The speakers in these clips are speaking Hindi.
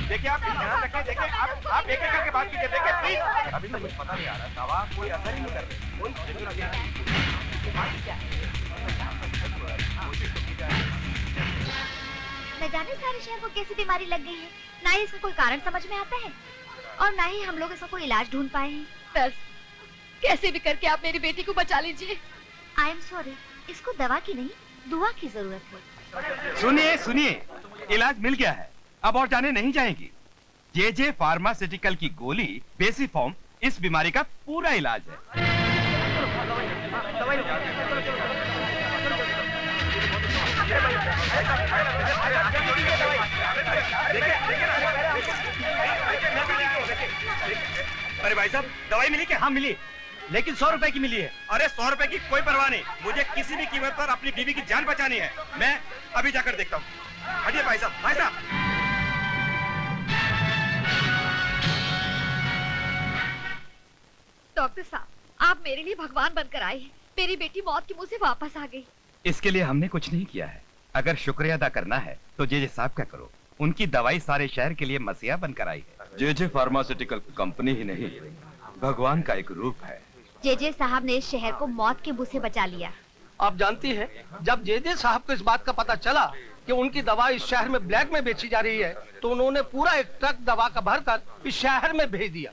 देखिए आप ध्यान रखें, देखिए आप एक एक करके बात कीजिए, देखिए प्लीज। अभी तक कुछ पता नहीं आ रहा, दवा कोई असर ही नहीं कर रही, कोई न जाने सारे शहर को कैसी बीमारी लग गई है, ना ही इसका कोई कारण समझ में आता है और ना ही हम लोग इसका कोई इलाज ढूंढ पाए हैं। बस कैसे भी करके आप मेरी बेटी को बचा लीजिए। आई एम सॉरी, इसको दवा की नहीं दुआ की जरूरत है। सुनिए सुनिए, इलाज मिल गया है, अब और जाने नहीं जाएंगी। जे फार्मास्यूटिकल की गोली बेसिफॉर्म इस बीमारी का पूरा इलाज है। अरे भाई साहब, दवाई मिली क्या? हाँ मिली, लेकिन 100 रुपए की मिली है। अरे 100 रुपए की कोई परवाह नहीं, मुझे किसी भी कीमत पर अपनी बीवी की जान बचानी है। मैं अभी जाकर देखता हूँ। हटिए भाई साहब, भाई साहब। डॉक्टर साहब, आप मेरे लिए भगवान बनकर आए हैं। मेरी बेटी मौत के मुंह से वापस आ गई। इसके लिए हमने कुछ नहीं किया है, अगर शुक्रिया अदा करना है तो जे साहब का करो। उनकी दवाई सारे शहर के लिए मसीहा बनकर आई है। जे फार्मास्यूटिकल कंपनी ही नहीं, भगवान का एक रूप है। जे साहब ने इस शहर को मौत के मुंह से बचा लिया। आप जानती हैं, जब जे साहब को इस बात का पता चला कि उनकी दवा इस शहर में ब्लैक में बेची जा रही है, तो उन्होंने पूरा एक ट्रक दवा का भरकर इस शहर में भेज दिया,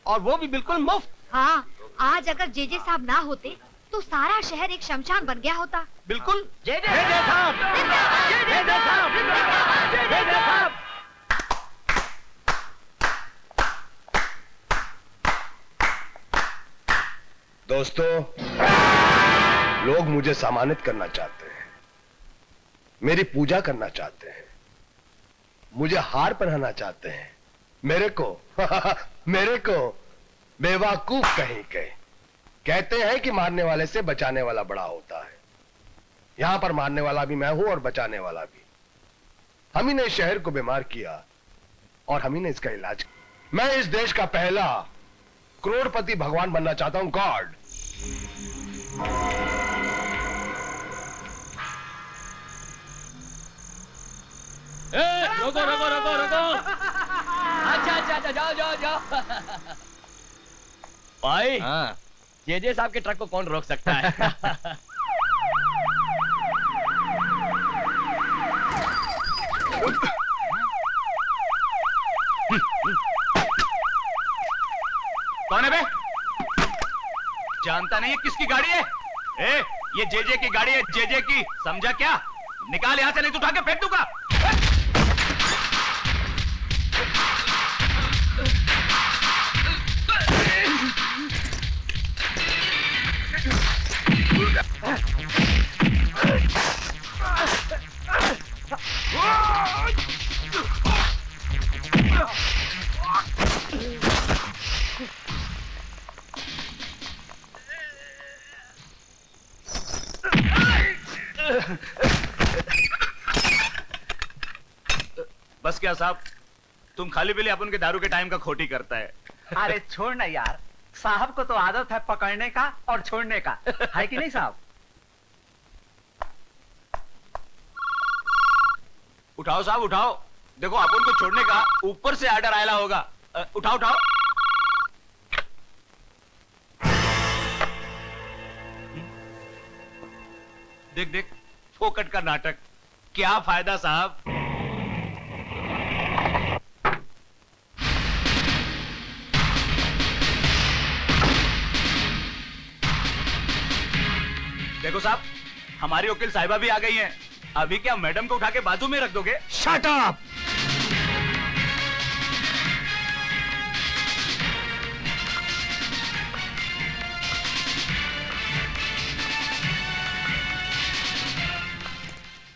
और वो भी बिल्कुल मुफ्त। हाँ, आज अगर जे साहब ना होते तो सारा शहर एक शमशान बन गया होता। बिल्कुल। जे साहब, जे साहब, जे साहब। दोस्तों, लोग मुझे सम्मानित करना चाहते हैं, मेरी पूजा करना चाहते हैं, मुझे हार पहनाना चाहते हैं। मेरे को बेवकूफ कहीं के। कहते हैं कि मारने वाले से बचाने वाला बड़ा होता है। यहां पर मारने वाला भी मैं हूं और बचाने वाला भी। हम ही ने इस शहर को बीमार किया और हम ही ने इसका इलाज किया। मैं इस देश का पहला करोड़पति भगवान बनना चाहता हूं, गॉड। रोको रोको रोको रोको। अच्छा, जाओ। भाई, हाँ। जे साहब के ट्रक को कौन रोक सकता है? कौन है बे? जानता नहीं है किसकी गाड़ी है? ये जे की गाड़ी है, जे की, समझा क्या? निकाल यहां से, नहीं तो उठा के फेंक दूंगा। बस क्या साहब, तुम खाली पीली अपन के दारू के टाइम का खोटी करता है। अरे छोड़ ना यार, साहब को तो आदत है पकड़ने का और छोड़ने का, है कि नहीं साहब? उठाओ साहब उठाओ, देखो अपन को छोड़ने का ऊपर से आर्डर आया होगा। उठाओ उठाओ। देख देख, फोकट का नाटक, क्या फायदा साहब। देखो साहब, हमारी वकील साहिबा भी आ गई हैं। अभी क्या मैडम को उठा के बाजू में रख दोगे? Shut up!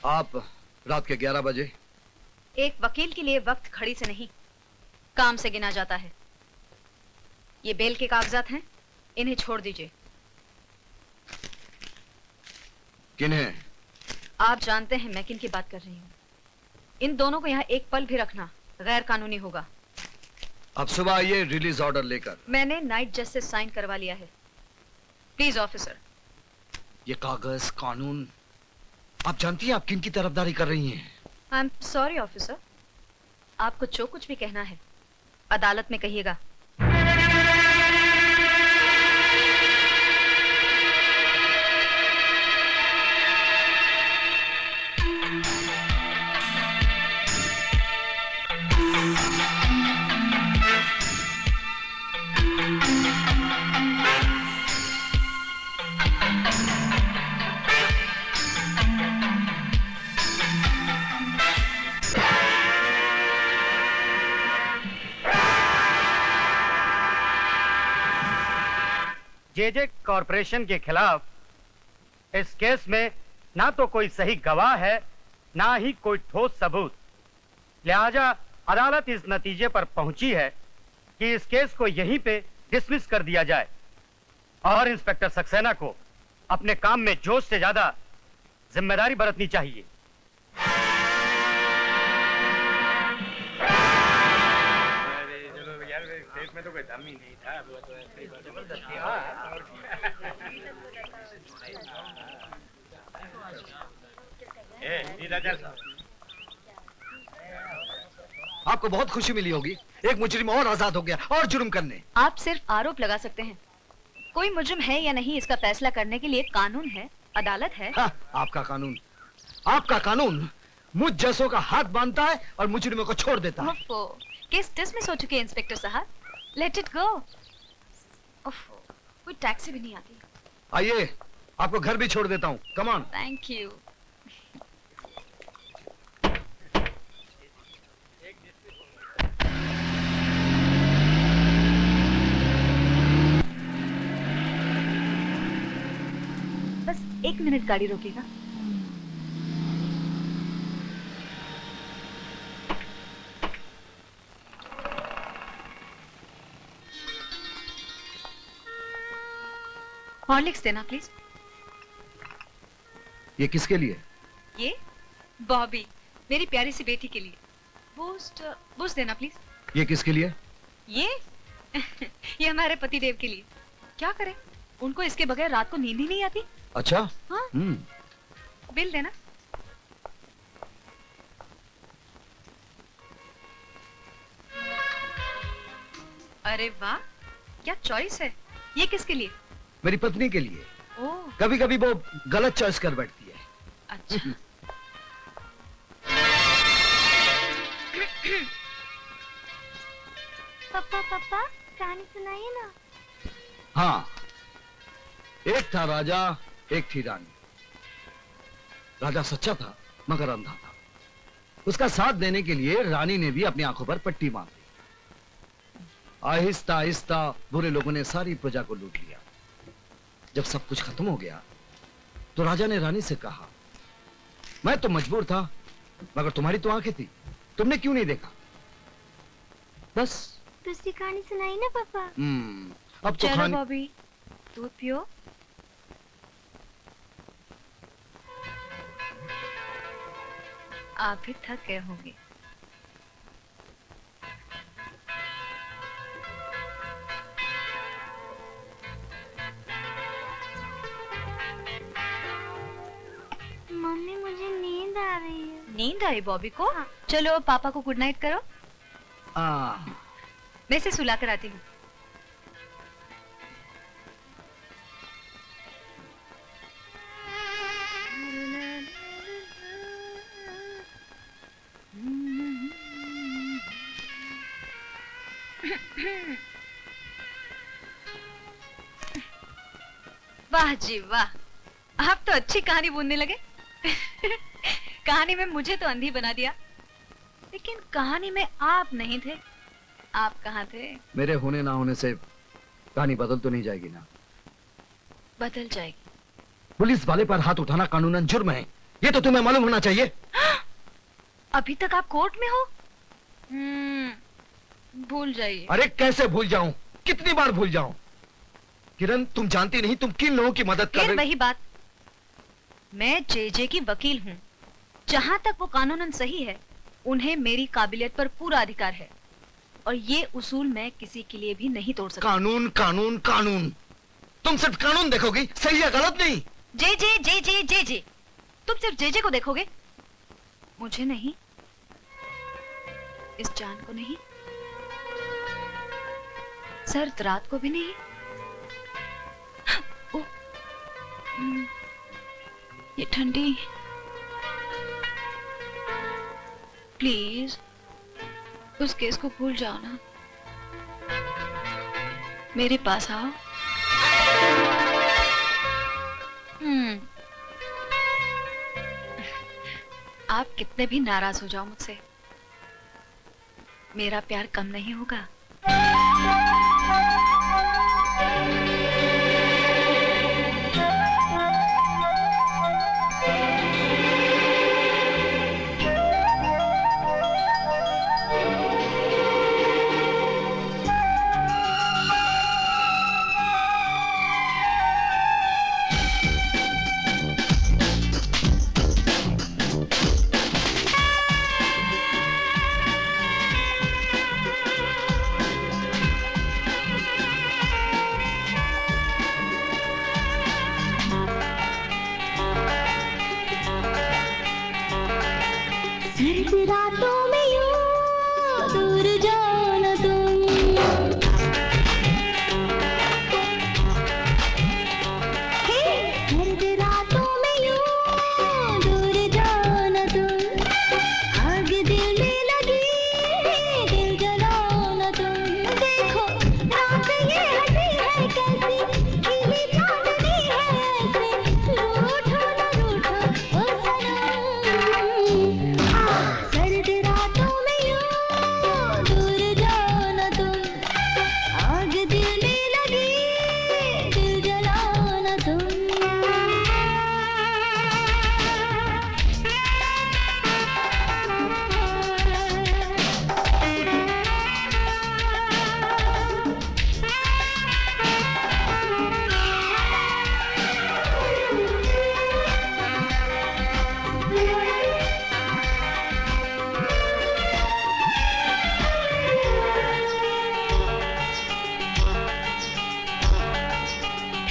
आप रात के 11 बजे? एक वकील के लिए वक्त घड़ी से नहीं, काम से गिना जाता है। ये बेल के कागजात हैं, इन्हें छोड़ दीजिए। किन्हें? आप जानते हैं मैं किन की बात कर रही हूँ। इन दोनों को यहाँ एक पल भी रखना गैर कानूनी होगा। अब सुबह ये रिलीज ऑर्डर लेकर। मैंने नाइट जज से साइन करवा लिया है। Please officer. ये कागज कानून, आप जानती हैं आप किन की तरफदारी कर रही हैं? आई एम सॉरी ऑफिसर, आपको जो कुछ भी कहना है अदालत में कहिएगा। जेजे कॉरपोरेशन के खिलाफ इस केस में ना तो कोई सही गवाह है, ना ही कोई ठोस सबूत। लिहाजा अदालत इस नतीजे पर पहुंची है कि इस केस को यहीं पे डिसमिस कर दिया जाए और इंस्पेक्टर सक्सेना को अपने काम में जोश से ज्यादा जिम्मेदारी बरतनी चाहिए। में तो कोई दम ही नहीं था। आपको बहुत खुशी मिली होगी, एक मुजरिम और आजाद हो गया और जुर्म करने। आप सिर्फ आरोप लगा सकते हैं, कोई मुजरिम है या नहीं इसका फैसला करने के लिए कानून है, अदालत है। हाँ, आपका कानून मुझ जैसों का हाथ बांधता है और मुजरिमों को छोड़ देता है। केस डिसमिस हो चुके हैं इंस्पेक्टर साहब, लेट इट गो। कोई टैक्सी भी नहीं आती। आइए, आपको घर भी छोड़ देता हूँ। Come on. Thank you. बस 1 मिनट गाड़ी रोकेगा। हॉर्लिक्स देना प्लीज। ये किसके लिए? ये बॉबी, मेरी प्यारी सी बेटी के लिए। बूस्ट देना प्लीज। ये किसके लिए? ये ये हमारे पति देव के लिए। क्या करें, उनको इसके बगैर रात को नींद ही नहीं आती। अच्छा। हाँ? बिल देना। अरे वाह, क्या चॉइस है। ये किसके लिए? मेरी पत्नी के लिए। ओह, कभी कभी वो गलत चॉइस कर बैठती है। अच्छा। पापा पापा कहानी सुनाइए ना। हाँ, एक था राजा, एक थी रानी। राजा सच्चा था मगर अंधा था। उसका साथ देने के लिए रानी ने भी अपनी आंखों पर पट्टी बांध दी। आहिस्ता आहिस्ता बुरे लोगों ने सारी प्रजा को लूट लिया। जब सब कुछ खत्म हो गया तो राजा ने रानी से कहा, मैं तो मजबूर था मगर तुम्हारी तो आंखें थी, तुमने क्यों नहीं देखा? बस दूसरी कहानी सुनाई ना पापा। अब तो चलो बॉबी, दूध पियो। आप भी थक गए होंगे। मम्मी मुझे नींद आ रही है। नींद आई बॉबी को? हाँ। चलो पापा को गुड नाइट करो। मैं इसे सुला कर आती हूँ। वाह जी वाह, आप तो अच्छी कहानी बुनने लगे। कहानी में मुझे तो अंधी बना दिया, लेकिन कहानी में आप नहीं थे। आप कहाँ थे? मेरे होने ना होने से कहानी बदल तो नहीं जाएगी ना? बदल जाएगी। पुलिस वाले पर हाथ उठाना कानूनन जुर्म है, ये तो तुम्हें मालूम होना चाहिए। अभी तक आप कोर्ट में हो? भूल जाइए। अरे कैसे भूल जाऊं, कितनी बार भूल जाऊं? किरण, तुम जानती नहीं तुम किन लोगों की मदद कर रही। वही बात, मैं जेजे की वकील हूँ। जहाँ तक वो कानूनन सही है, उन्हें मेरी काबिलियत पर पूरा अधिकार है, और ये उसूल मैं किसी के लिए भी नहीं तोड़ सकता। कानून कानून कानून, तुम सिर्फ कानून देखोगी, सही या गलत नहीं। जे जे जे जे जे जे तुम सिर्फ जे जे को देखोगे, मुझे नहीं, इस जान को नहीं, सर्द रात को भी नहीं। ओ, ये ठंडी, प्लीज उस केस को भूल जाओ ना, मेरे पास आओ। आप कितने भी नाराज हो जाओ मुझसे, मेरा प्यार कम नहीं होगा। रातों में यूं दूर जाना तुम, सर्द रातों में यूं दूर जाना तुम, आग दिल में लगी दिल जलाना तुम। देखो रात ये हंसी है कैसी, खिली चांदनी है ऐसे, रूठो न रूठो ओ सनम। सर्द रातों में यूं दूर जाना तुम, आग दिल में लगी दिल जलाना तुम।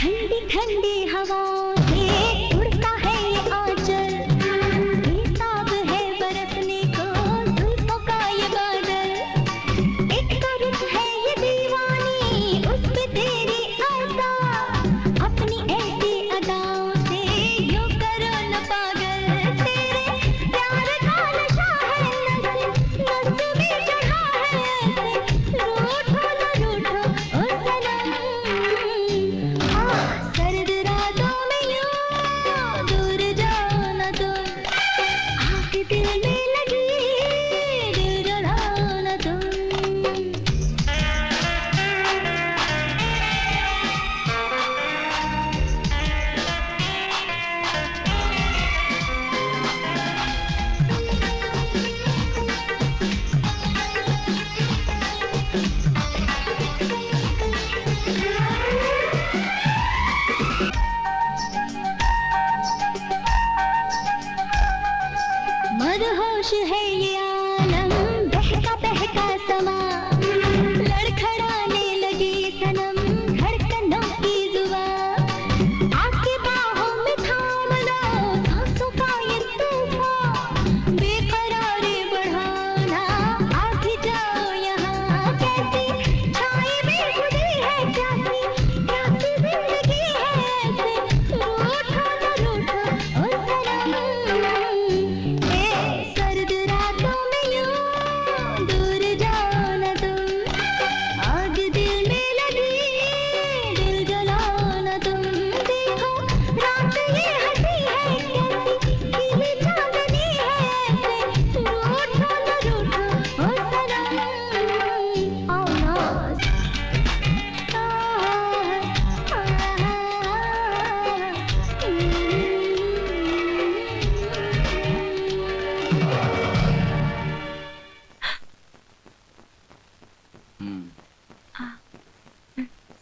ठंडी ठंडी हवाओं से उड़ता है ये आंचल, बेताब है बरसने को जुल्फों का ये बादल। एक तो रुत है ये दीवानी उस पे तेरी अदा, अपनी ऐसी अदाओं से यूं करो न पागल। तेरे प्यार का नशा है नस नस में चढ़ा है ऐसे, रूठो न रूठो ओ सनम। सर्द रातों में यूं दूर जाना तुम, आग दिल में लगी दिल जलाना तुम। मदहोश है ये आलम, बहका बहका समा, लड़खड़ाने लगी सनम धड़कनों की जुबा। आके बाहों में थाम लो सांसों का ये तूफान, बेकरारी बढ़ाना आ भी जाओ यहाँ। कैसी छाई में खुदी है प्यासी, प्यासी जिंदगी है ऐसे, रूठो न रूठो ओ सनम। सर्द रातों में यूं दूर जाना तुम, आग दिल में लगी दिल जलाना तुम। देखो रात ये हंसी है कैसी, खिली चांदनी है ऐसे, रूठो न रूठो ओ सनम। आओ ना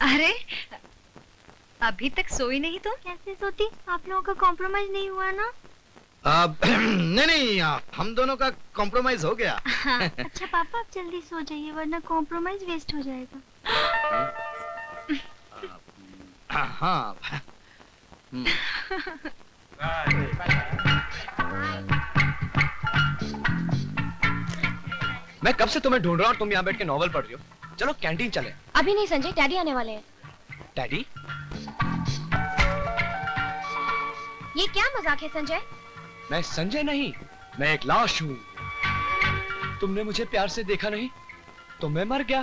अरे अभी तक सोई नहीं तुम? कैसे सोती? आप लोगों का कॉम्प्रोमाइज नहीं हुआ ना? अब नहीं नहीं, हम दोनों का कॉम्प्रोमाइज हो गया। अच्छा पापा आप जल्दी सो जाइए वरना कॉम्प्रोमाइज वेस्ट हो जाएगा। हाँ। मैं कब से तुम्हें ढूंढ रहा हूँ, तुम यहाँ बैठ के नॉवल पढ़ रही हो। चलो कैंटीन चले। अभी नहीं संजय, डैडी आने वाले हैं। डैडी? ये क्या मजाक है संजय? मैं संजय नहीं, मैं एक लाश हूँ। तुमने मुझे प्यार से देखा नहीं तो मैं मर गया।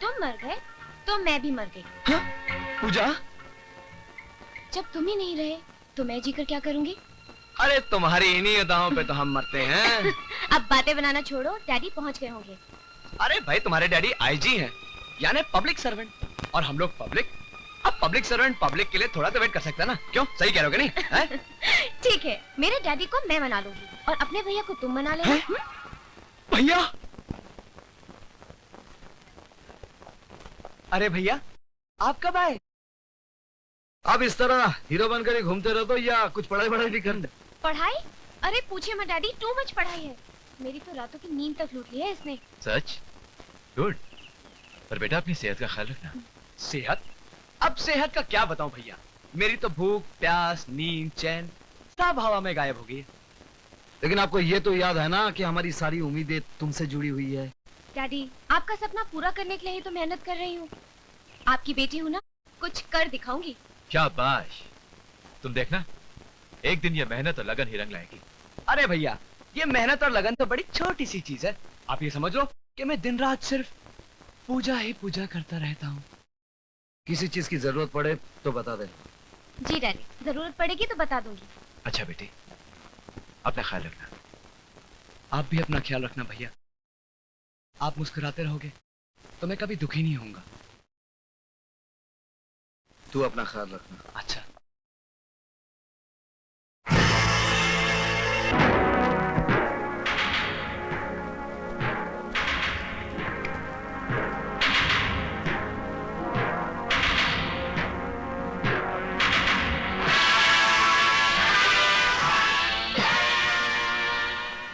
तुम मर गए तो मैं भी मर गई। हाँ? पूजा? जब तुम ही नहीं रहे तो मैं जीकर क्या करूंगी? अरे तुम्हारी इन्हीं अदाओं पे तो हम मरते हैं। अब बातें बनाना छोड़ो, डैडी पहुंच गए होंगे। अरे भाई तुम्हारे डैडी आईजी हैं, यानी पब्लिक सर्वेंट, और हम लोग पब्लिक। अब पब्लिक सर्वेंट पब्लिक के लिए थोड़ा तो वेट कर सकता है ना? क्यों, सही कह रहे हो कि नहीं? ठीक है, मेरे डैडी को मैं मना लूंगी और अपने भैया को तुम मना लेना। भैया? अरे भैया आप कब आए? अब इस तरह हीरो बनकर ही घूमते रहो तो या कुछ पढ़ाई नहीं करते? पढ़ाई? अरे पूछे मत डैडी, टू मच पढ़ाई है। मेरी तो रातों की नींद तक लूट ली है इसने। सच? गुड। पर बेटा अपनी सेहत का ख्याल रखना। सेहत? अब सेहत का क्या बताऊं भैया, मेरी तो भूख प्यास नींद चैन सब हवा में गायब हो गई। लेकिन आपको ये तो याद है ना कि हमारी सारी उम्मीदें तुमसे जुड़ी हुई है। डैडी आपका सपना पूरा करने के लिए ही तो मेहनत कर रही हूँ। आपकी बेटी हूँ ना, कुछ कर दिखाऊंगी। शाबाश। तुम देखना, एक दिन ये मेहनत और लगन ही रंग लाएगी। अरे भैया ये मेहनत और लगन तो बड़ी छोटी सी चीज है। आप ये समझ लो कि मैं दिन रात सिर्फ पूजा ही पूजा करता रहता हूँ। किसी चीज की जरूरत पड़े तो बता दे। जी डैडी, जरूरत पड़ेगी तो बता दूंगी। अच्छा बेटी, अपना ख्याल रखना। आप भी अपना ख्याल रखना भैया। आप मुस्कुराते रहोगे तो मैं कभी दुखी नहीं होऊंगा। तू अपना ख्याल रखना। अच्छा।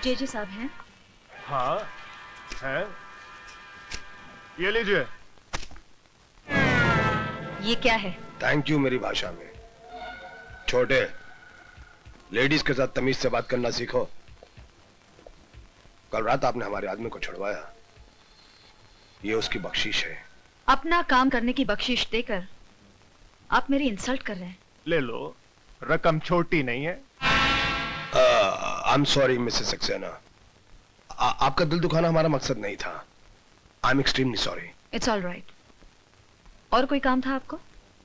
जेजे साहब हैं? हाँ है, ये लीजिए। ये क्या है? थैंक यू मेरी भाषा में। छोटे, लेडीज के साथ तमीज से बात करना सीखो। कल रात आपने हमारे आदमी को छुड़वाया, ये उसकी बख्शीश है। अपना काम करने की बख्शीश देकर आप मेरी इंसल्ट कर रहे हैं। ले लो, रकम छोटी नहीं है। I am sorry Mrs Saxena, आपका दिल दुखाना हमारा मकसद नहीं था। I am extremely sorry. It's all right. और कोई काम था आपको?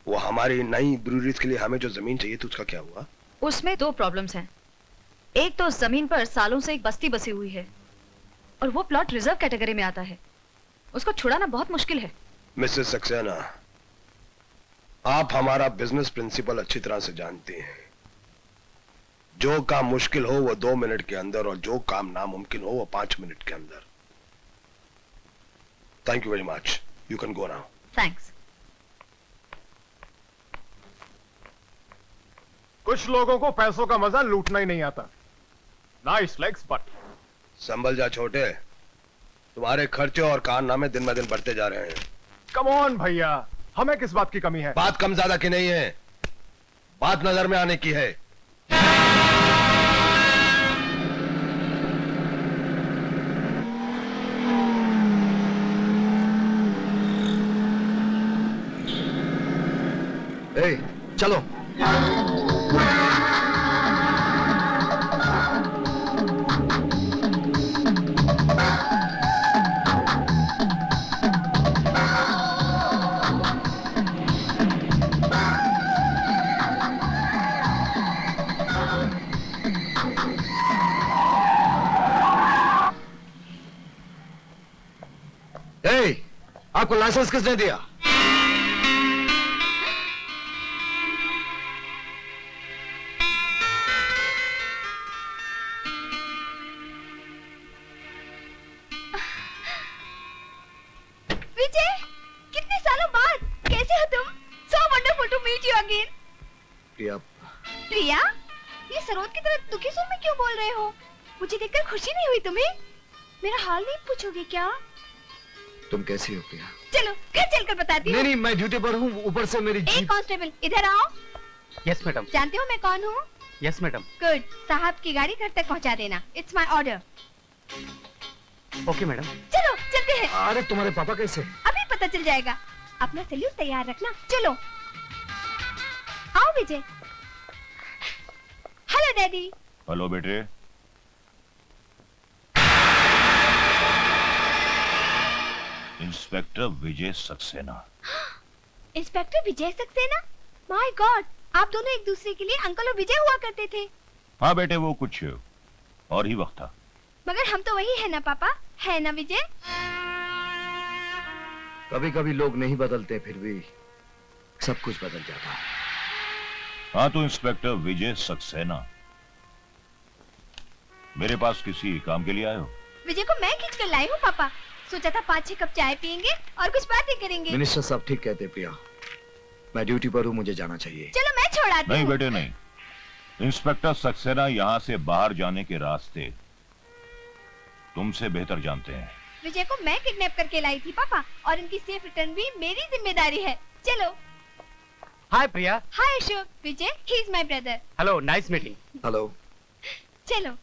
वो हमारी नई ब्रूरीज के लिए हमें जो जमीन चाहिए थी उसका क्या हुआ? उसमें दो प्रॉब्लम्स हैं। एक तो जमीन पर सालों से एक बस्ती बसी हुई है और वो प्लॉट रिजर्व कैटेगरी में आता है। उसको छुड़ाना बहुत मुश्किल है। मिसेस सक्सेना, आप हमारा बिजनेस प्रिंसिपल अच्छी तरह से जानती हैं। जो काम मुश्किल हो वो 2 मिनट के अंदर और जो काम नामुमकिन हो वो 5 मिनट के अंदर। Thank you very much, you can go now. Thanks. कुछ लोगों को पैसों का मजा लूटना ही नहीं आता। Nice legs but. संभल जा छोटे, तुम्हारे खर्चे और कारनामे दिन ब दिन बढ़ते जा रहे हैं। कम ऑन भैया, हमें किस बात की कमी है? बात कम ज्यादा की नहीं है, बात नजर में आने की है। ए, चलो। ए, आपको लाइसेंस किसने दिया? विजय, कितने सालों बाद कैसे हो तुम? So wonderful to meet you again. प्रिया। प्रिया, ये सरोद की तरह दुखी सुर में क्यों बोल रहे हो? मुझे देखकर खुशी नहीं हुई तुम्हें? मेरा हाल नहीं पूछोगे क्या? तुम कैसी हो प्रिया? चलो घर चलकर बताती हूँ। नहीं नहीं, मैं ड्यूटी पर हूँ, ऊपर से मेरी एक जीप। कांस्टेबल इधर आओ। Yes madam. जानते हो मैं कौन हूँ? Yes madam. गुड, साहब की गाड़ी घर तक पहुँचा देना। It's my order. Okay madam. चलो चलते हैं। अरे तुम्हारे पापा कैसे? अभी पता चल जाएगा। अपना सैल्यूट तैयार रखना। चलो आओ विजय। Hello daddy. हेलो बेटे। Inspector Vijay Saxena. Inspector Vijay Saxena? My god, आप दोनों एक दूसरे के लिए अंकल और विजय हुआ करते थे। हाँ बेटे, वो कुछ और ही वक्त था। मगर हम तो वही है ना पापा, है ना विजय? कभी कभी लोग नहीं बदलते, फिर भी सब कुछ बदल जाता है। हाँ तो इंस्पेक्टर विजय सक्सेना, मेरे पास किसी काम के लिए आए हो? विजय को मैं खींच कर लाई हूँ पापा। सोचा था 5-6 कप चाय पियेंगे और कुछ बातें करेंगे। मिनिस्टर साहब ठीक कहते प्रिया, मैं ड्यूटी पर हूँ, मुझे जाना चाहिए। चलो मैं छोड़ाती हूँ। नहीं बेटे नहीं, इंस्पेक्टर सक्सेना यहाँ से बाहर जाने के रास्ते तुमसे बेहतर जानते हैं। विजय को मैं किडनैप करके लाई थी पापा, और इनकी सेफ रिटर्न भी मेरी जिम्मेदारी है। चलो। Hi Priya. Hi Ashok. Vijay, he is my brother. Hello, nice meeting. Hello. चलो।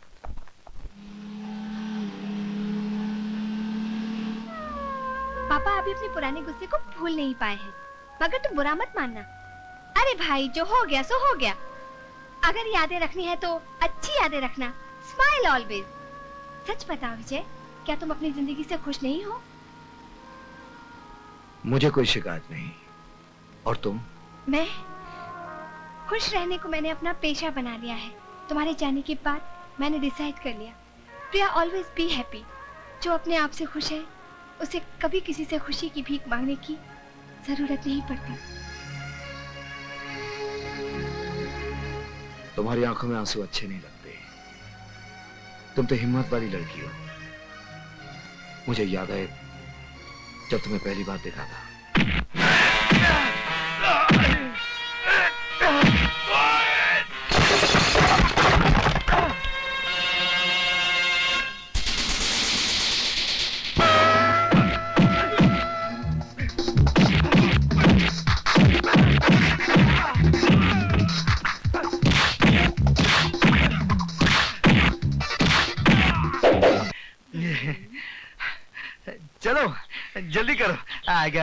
पापा अभी अपने पुराने गुस्से को भूल नहीं पाए हैं, मगर तुम बुरा मत मानना। अरे भाई, जो हो गया सो हो गया। अगर यादें रखनी है तो अच्छी यादें रखना। Smile always. सच बताओ विजय, क्या तुम अपनी जिंदगी से खुश नहीं हो? मुझे कोई शिकायत नहीं। और तुम? मैं खुश रहने को मैंने अपना पेशा बना लिया है। तुम्हारे जाने के बाद मैंने डिसाइड कर लिया, प्रिया ऑलवेज बी हैप्पी। जो अपने आप से खुश है, उसे कभी किसी से खुशी की भीख मांगने की जरूरत नहीं पड़ती। तुम्हारी आंखों में आंसू अच्छे नहीं लगते। तुम तो हिम्मत वाली लड़की हो। मुझे याद है जब तुम्हें पहली बार देखा था। चलो जल्दी करो। आगे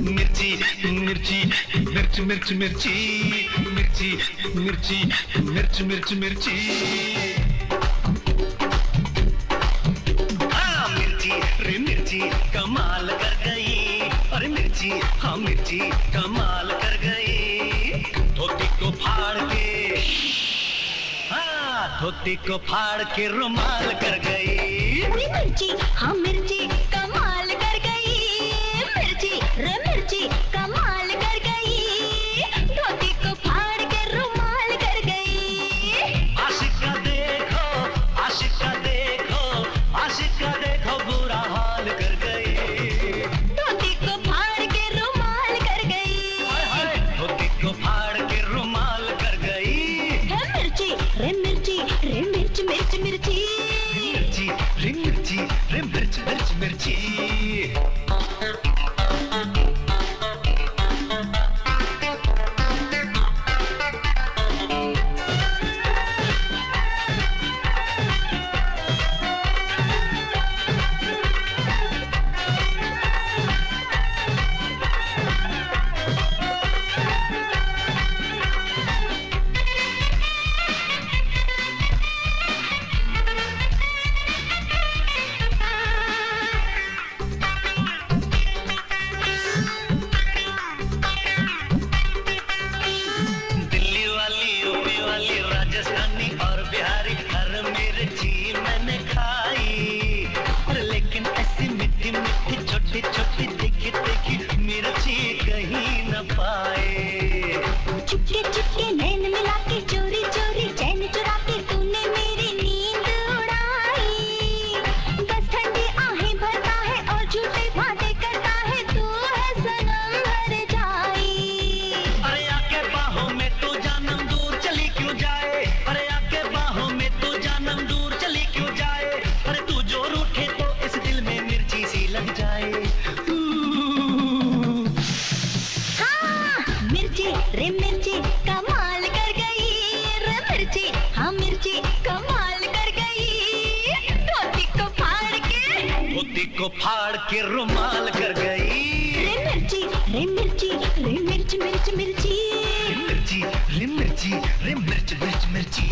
मिर्ची मिर्ची मिर्ची मिर्ची मिर्ची मिर्ची मिर्ची मिर्ची हाँ मिर्ची रे मिर्ची कमाल कर गई। अरे मिर्ची हाँ मिर्ची कमाल कर गई। धोती को फाड़ के, हाँ धोती को फाड़ के रुमाल कर गई। अरे मिर्ची हाँ मिर्ची कमाल कर गई। मिर्ची रे मिर्ची कमाल कर गई। धोती को फाड़ के रुमाल कर गई। आशिका देखो, आशिका देखो, आशिका देखो बुरा हाल कर गई। धोती को फाड़ के रुमाल कर गई। धोती को फाड़ के रुमाल कर गई। है मिर्ची रे मिर्ची रे मिर्च मिर्च मिर्ची मिर्ची रे मिर्ची रे मिर्च मिर्च मिर्ची। मिर्ची कमाल कर गई, धोती को फाड़ के रुमाल कर गई। रे मिर्ची रे मिर्ची रे मिर्च मिर्च मिर्ची, मिर्ची रे मिर्ची रे मिर्च मिर्च मिर्ची।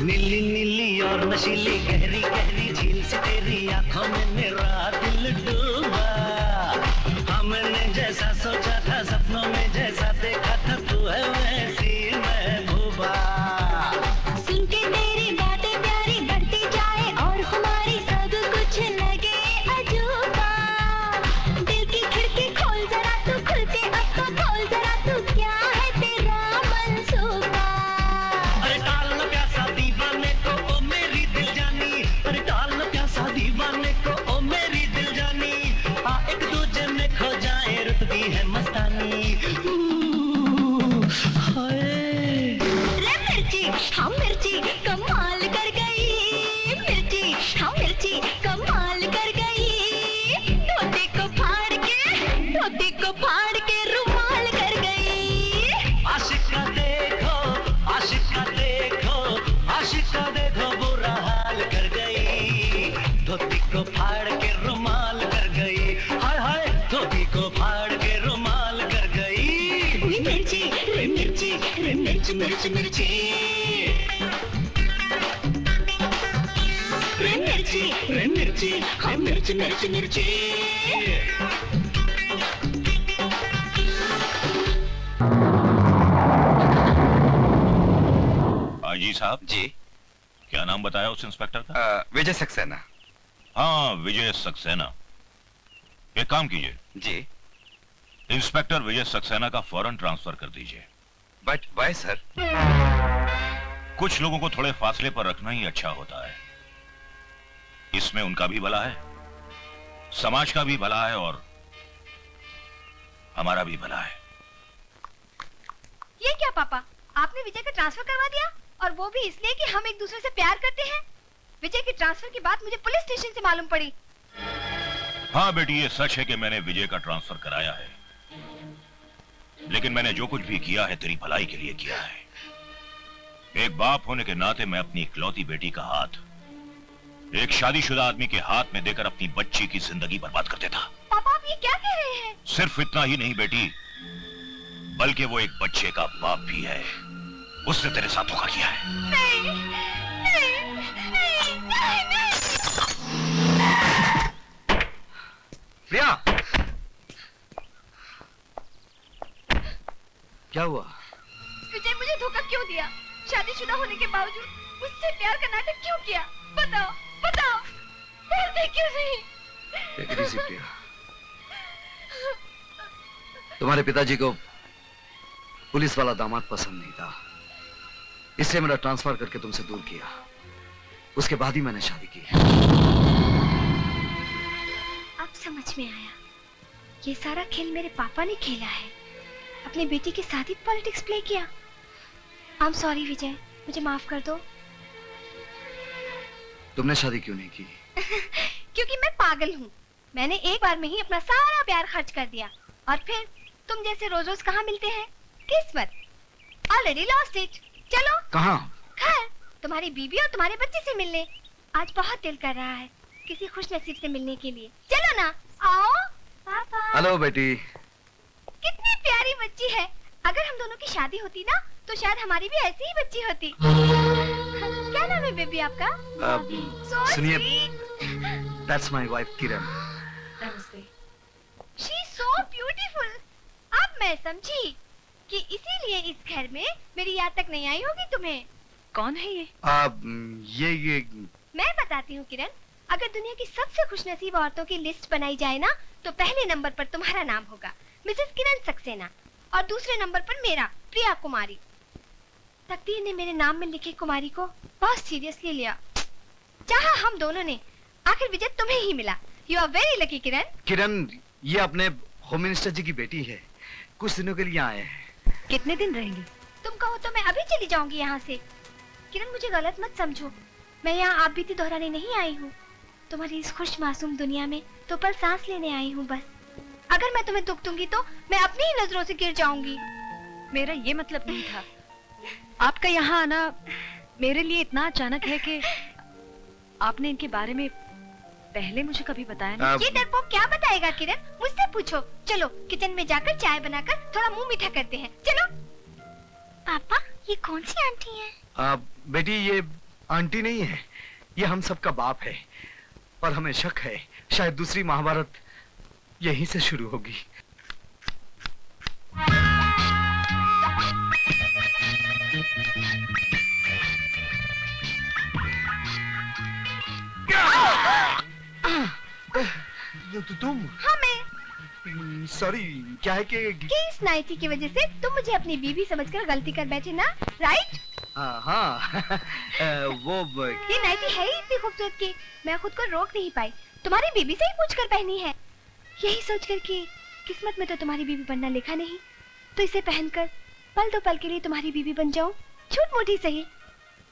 नीली नीली और नशीली गहरी गहरी झील से तेरी आंखों में मेरा दिल डूबा। हाँ मैंने जैसा सोचा था, सपनों में जैसा देखा था, तू है वैसी महबूबा। सुन के तेरी बातें प्यारी बढ़ती जाए और हमारी सब कुछ लगे अजूबा। दिल की खिड़की खोल जरा तू, खुल के अब तो खोल जरा तू, क्या है तेरा मंसूबा। अरे डाल न प्यासा दीवाने को ओ मेरी दिल जानी, अरे डाल न प्यासा दीवाने को ओ मेरी दिल जानी। हाँ एक दूजे में खो जाए रुतबी है मस्तानी। हाय रे मिर्ची हाँ मिर्ची कमाल कर गई, मिर्ची हाँ मिर्ची कमाल कर गई, धोती को फाड़ के रुमाल कर गई। आशिक का देखो आशिक का देखो आशिक का देखो बुरा हाल कर गई, धोती को फाड़ के रुमाल कर गई। हाय हाय धोती को फाड़ के रुमाल कर गई। मिर्ची रे मिर्ची रे मिर्च मिर्च मिर्ची। रे मिर्ची रे मिर्ची रे मिर्च मिर्च मिर्ची। आजी साहब जी। क्या नाम बताया उस इंस्पेक्टर का? विजय सक्सेना। हाँ विजय सक्सेना। एक काम कीजिए जी। इंस्पेक्टर विजय सक्सेना का फौरन ट्रांसफर कर दीजिए। But why sir? कुछ लोगों को थोड़े फासले पर रखना ही अच्छा होता है। इसमें उनका भी भला है, समाज का भी भला है और हमारा भी भला है। ये क्या पापा, आपने विजय का ट्रांसफर करवा दिया, और वो भी इसलिए कि हम एक दूसरे से प्यार करते हैं। विजय की ट्रांसफर की बात मुझे पुलिस स्टेशन से मालूम पड़ी। हाँ बेटी, ये सच है कि मैंने विजय का ट्रांसफर कराया है, लेकिन मैंने जो कुछ भी किया है तेरी भलाई के लिए किया है। एक बाप होने के नाते मैं अपनी इकलौती बेटी का हाथ एक शादीशुदा आदमी के हाथ में देकर अपनी बच्ची की जिंदगी बर्बाद कर देता। पापा आप ये क्या कह रहे हैं? सिर्फ इतना ही नहीं बेटी, बल्कि वो एक बच्चे का बाप भी है। उसने तेरे साथ धोखा किया है। नहीं, नहीं, नहीं, नहीं, नहीं। प्रिया, क्या हुआ? विजय मुझे धोखा क्यों दिया? शादीशुदा होने के बावजूद मुझसे प्यार का नाटक क्यों किया? बताओ, बताओ, बोलते क्यों नहीं? Take it easy, प्रिया। तुम्हारे पिताजी को पुलिस वाला दामाद पसंद नहीं था, इसलिए मेरा ट्रांसफर करके तुमसे दूर किया। उसके बाद ही मैंने शादी की। अब समझ में आया, ये सारा खेल मेरे पापा ने खेला है। अपनी बेटी के साथ ही पॉलिटिक्स प्ले किया। आई एम सॉरी विजय, मुझे माफ कर दो। तुमने शादी क्यों नहीं की? क्योंकि मैं पागल हूँ। मैंने एक बार में ही अपना सारा प्यार खर्च कर दिया, और फिर तुम जैसे रोज रोज कहाँ मिलते हैं? किस्मत, ऑलरेडी लॉस्ट इट। चलो कहाँ? घर, तुम्हारी बीबी और तुम्हारे बच्चे से मिलने। आज बहुत दिल कर रहा है किसी खुश नसीब से मिलने के लिए। चलो ना, आओ। पापा। हेलो बेटी। कितनी प्यारी बच्ची है। अगर हम दोनों की शादी होती ना, तो शायद हमारी भी ऐसी ही बच्ची होती। क्या नाम है बेबी आपका? सुनिए, that's my wife Kiran. She is so beautiful. अब मैं समझी कि इसीलिए इस घर में मेरी याद तक नहीं आई होगी तुम्हें। कौन है ये? ये मैं बताती हूँ किरण, अगर दुनिया की सबसे खुशनसीब औरतों की लिस्ट बनाई जाए ना, तो पहले नंबर पर तुम्हारा नाम होगा। मिसेस किरण सक्सेना और दूसरे नंबर पर मेरा प्रिया कुमारी। तकदीर ने मेरे नाम में लिखे कुमारी को बहुत सीरियसली लिया। चाहा हम दोनों ने, आखिर विजय तुम्हें ही मिला। यू आर वेरी लकी किरण। किरण, ये अपने होम मिनिस्टर जी की बेटी है, कुछ दिनों के लिए आए हैं। कितने दिन रहेंगी? तुम कहो तो मैं अभी चली जाऊंगी यहाँ से। किरण मुझे गलत मत समझो, मैं यहाँ आप बीती दोहराने नहीं आई हूँ। तुम्हारी इस खुश मासूम दुनिया में तो पल सांस लेने आई हूँ बस। अगर मैं तुम्हें दुख दूंगी तो मैं अपनी ही नजरों से गिर जाऊंगी। मेरा ये मतलब नहीं था। आपका यहाँ आना मेरे लिए इतना अचानक है कि आपने इनके बारे में पहले मुझे कभी बताया नहीं। ये डरपोक क्या बताएगा किरण, मुझसे पूछो। चलो किचन में जाकर चाय बनाकर थोड़ा मुंह मीठा करते हैं। चलो। पापा, ये कौन सी आंटी है? बेटी, ये आंटी नहीं है, ये हम सबका बाप है। और हमें शक है शायद दूसरी महाभारत यहीं से शुरू होगी। तुम? हाँ मैं। सॉरी, क्या है कि इस नाइटी की वजह से तुम मुझे अपनी बीवी समझकर गलती कर बैठे ना, राइट? हाँ। वो ये नाइटी है ही इतनी खूबसूरत कि मैं खुद को रोक नहीं पाई। तुम्हारी बीबी से ही पूछकर पहनी है, यही सोचकर कि किस्मत में तो तुम्हारी बीबी बनना लिखा नहीं, तो इसे पहनकर पल दो पल के लिए तुम्हारी बीबी बन जाऊं। झूठ मूठी सही,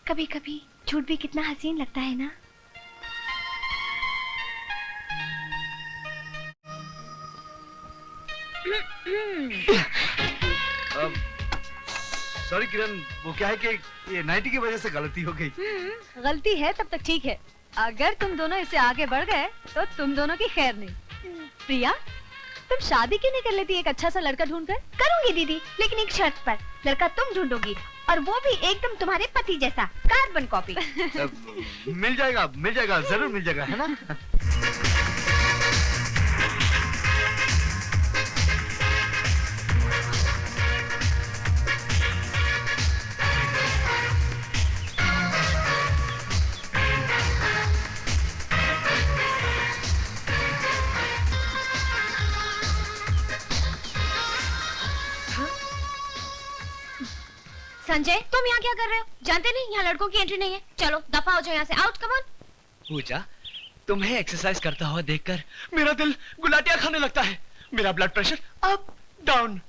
कभी कभी झूठ भी कितना हसीन लगता है ना। सॉरी किरण, वो क्या है कि ये नाइटी की वजह से गलती हो गई। गलती है तब तक ठीक है, अगर तुम दोनों इससे आगे बढ़ गए तो तुम दोनों की खैर नहीं। प्रिया, तुम शादी क्यों नहीं कर लेती एक अच्छा सा लड़का ढूंढकर? करूंगी दीदी, लेकिन एक शर्त पर। लड़का तुम ढूंढोगी और वो भी एकदम तुम्हारे पति जैसा, कार्बन कॉपी। मिल जाएगा, जरूर मिल जाएगा, है ना? संजय, तुम यहाँ क्या कर रहे हो? जानते नहीं यहाँ लड़कों की एंट्री नहीं है। चलो दफा हो जाओ यहाँ से, आउट, कम ऑन। पूजा, तुम्हें एक्सरसाइज करता हुआ देखकर मेरा दिल गुलाटियां खाने लगता है। मेरा ब्लड प्रेशर अप डाउन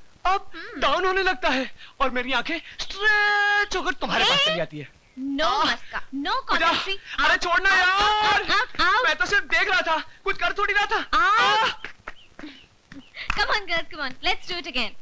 होने लगता है और मेरी आंखें स्ट्रेच होकर तुम्हारे पास चली आती है। नो मस्का, नो कॉन्ट्री। अरे छोड़ना यार, मैं तो सिर्फ देख रहा था, कुछ कर थोड़ी रहा था। Come on girls, come on, let's do it again.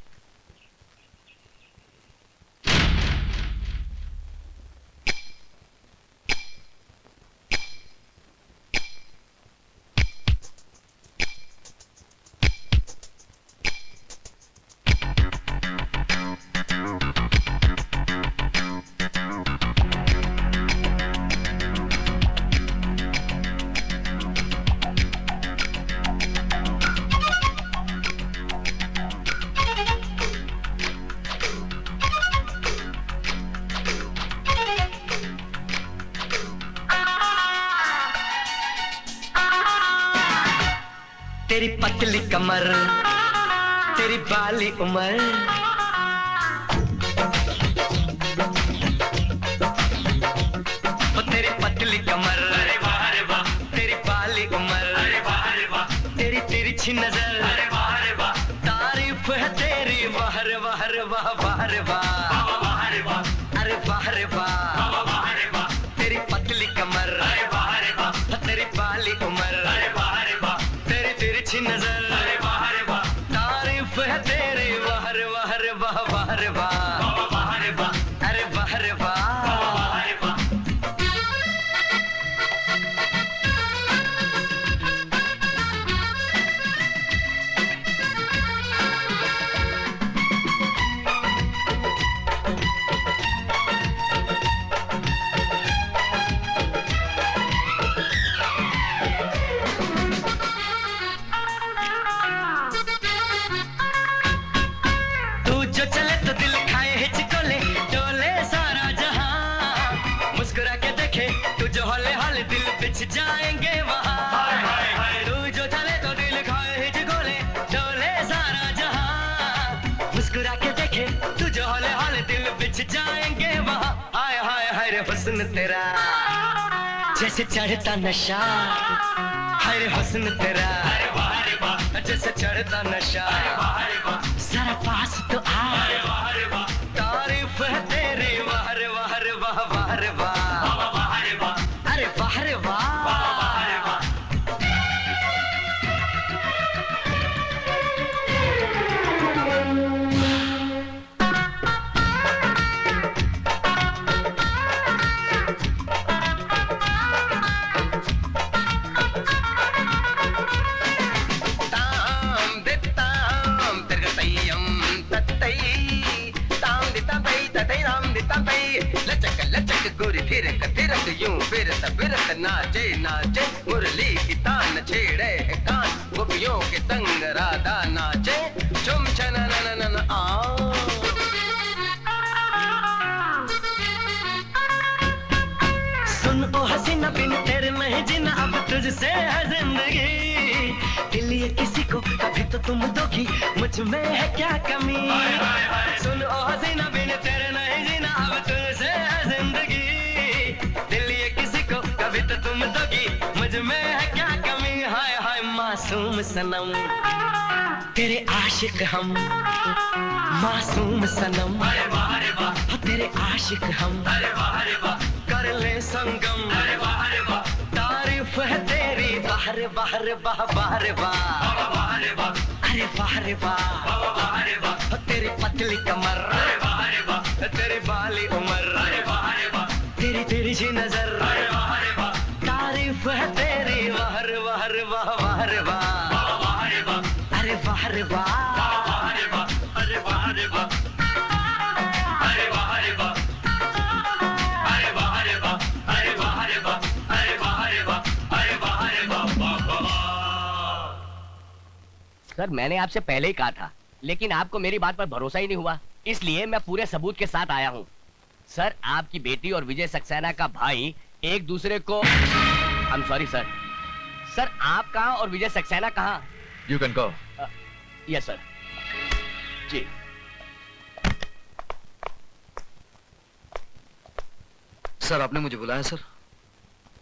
तेरी पतली कमर, तेरी बाली उम्र, तेरी पतली कमर, अरे वाह रे वाह, तेरी बाली उम्र, अरे वाह रे वाह, तेरी तिरछी नजर, अरे वाह रे वाह, तारीफ है तेरी, वाह रे वाह रे वाह, वाह रे वाह, वाह रे वाह, अरे वाह रे वाह, वाह रे वाह, तेरी पतली कमर, अरे वाह रे वाह, तेरी बाली उम्र, अरे वाह रे वाह, तेरी तिरछी नजर, अरे वाह रे वाह, तारीफ है तेरी, वाह रे वाह रे वाह, वाह रे वाह, वाह रे वाह, अरे वाह रे वाह, वाह रे वाह। तू जो चले तो दिल खाए मुस्कुरा के देखे तुझे हौले हौले दिल बिछ जाएंगे वहाँ। हाय हाय हाय रे हुस्न तेरा जैसे चढ़ता नशा, हाय रे हुस्न तेरा जैसे चढ़ता नशा। जरा पास तो आ, तारीफ है तेरी वाह रे वाह रे वाह वाह रे वाह, अरे वाह रे वाह। लचक लचक गोरी फिरक फिरक यूं फिरत फिरत नाचे नाचे, मुरली की तान छेड़े है कान, गोपियों के संग राधा नाचे, चुम छन नन नन आ। सुन ओ हसीना बिन तेरे नहीं जीना, अब तुझसे है जिंदगी। दिल ये किसी को कभी तो तुम दोगी, मुझ में है क्या कमी। सुन ओ हसीना बिन तेरे नहीं जीना, अब तुझसे है जिंदगी। दिल ये किसी को कभी तो तुम दोगी, मुझ में है क्या कमी। हाय हाय मासूम सनम तेरे आशिक हम, मासूम सनम तेरे आशिक हम, कर ले संगम। तारीफ है तेरी वाह रे वाह रे वाह वाह रे वाह, अरे वाह रे वाह। तेरी पतली कमर, तेरी बाली उम्र, तेरी तेरी सी नजर, तारीफ है तेरी वाह रे वाह रे वाह वाह रे वाह, अरे वाह रे वाह, अरे वाह रे वाह, अरे वाह रे वाह, अरे वाह रे वाह, अरे वाह रे वाह, अरे वाह रे वाह, अरे वाह रे वाह। सर मैंने आपसे पहले ही कहा था, लेकिन आपको मेरी बात पर भरोसा ही नहीं हुआ, इसलिए मैं पूरे सबूत के साथ आया हूँ। सर आपकी बेटी और विजय सक्सेना का भाई एक दूसरे को I'm sorry सर। सर आप कहाँ और विजय सक्सेना कहाँ? You can go. Yes sir. जी सर आपने मुझे बुलाया सर?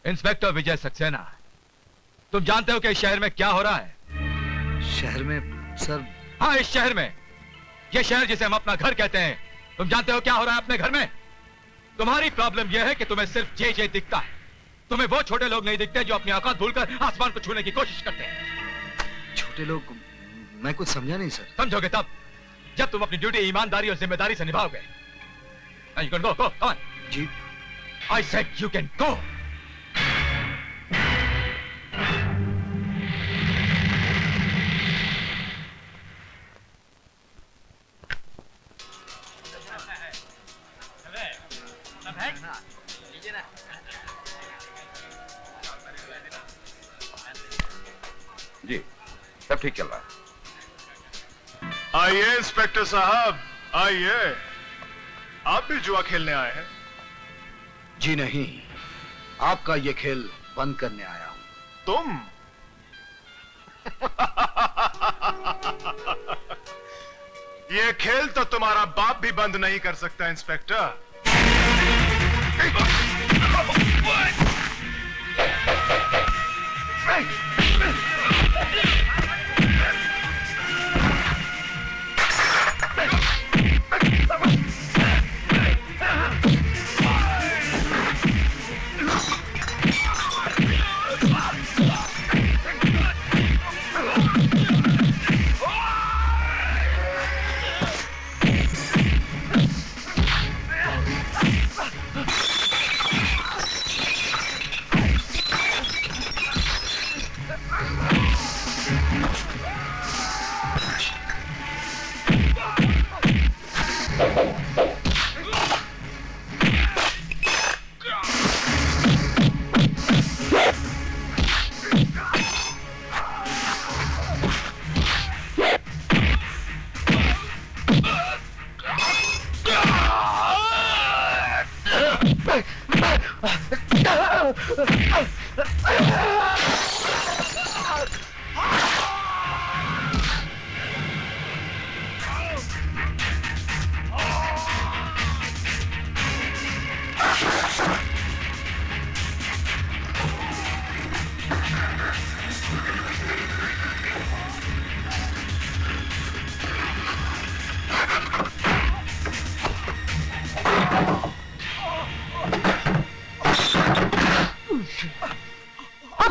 इंस्पेक्टर विजय सक्सेना, तुम जानते हो कि इस शहर में क्या हो रहा है? शहर में सर? हाँ इस शहर में, ये शहर जिसे हम अपना घर कहते हैं, तुम जानते हो क्या हो रहा है अपने घर में? तुम्हारी प्रॉब्लम यह है कि तुम्हें सिर्फ जे दिखता है, तुम्हें वो छोटे लोग नहीं दिखते जो अपनी औकात भूलकर आसमान को छूने की कोशिश करते हैं। छोटे लोग? मैं कुछ समझा नहीं सर। समझोगे तब जब तुम अपनी ड्यूटी ईमानदारी और जिम्मेदारी से निभाओगे। You can go, go, come on. Ji I said you can go. जी सब ठीक चल रहा है। आइए इंस्पेक्टर साहब आइए, आप भी जुआ खेलने आए हैं? जी नहीं, आपका ये खेल बंद करने आया हूं। तुम? ये खेल तो तुम्हारा बाप भी बंद नहीं कर सकता इंस्पेक्टर।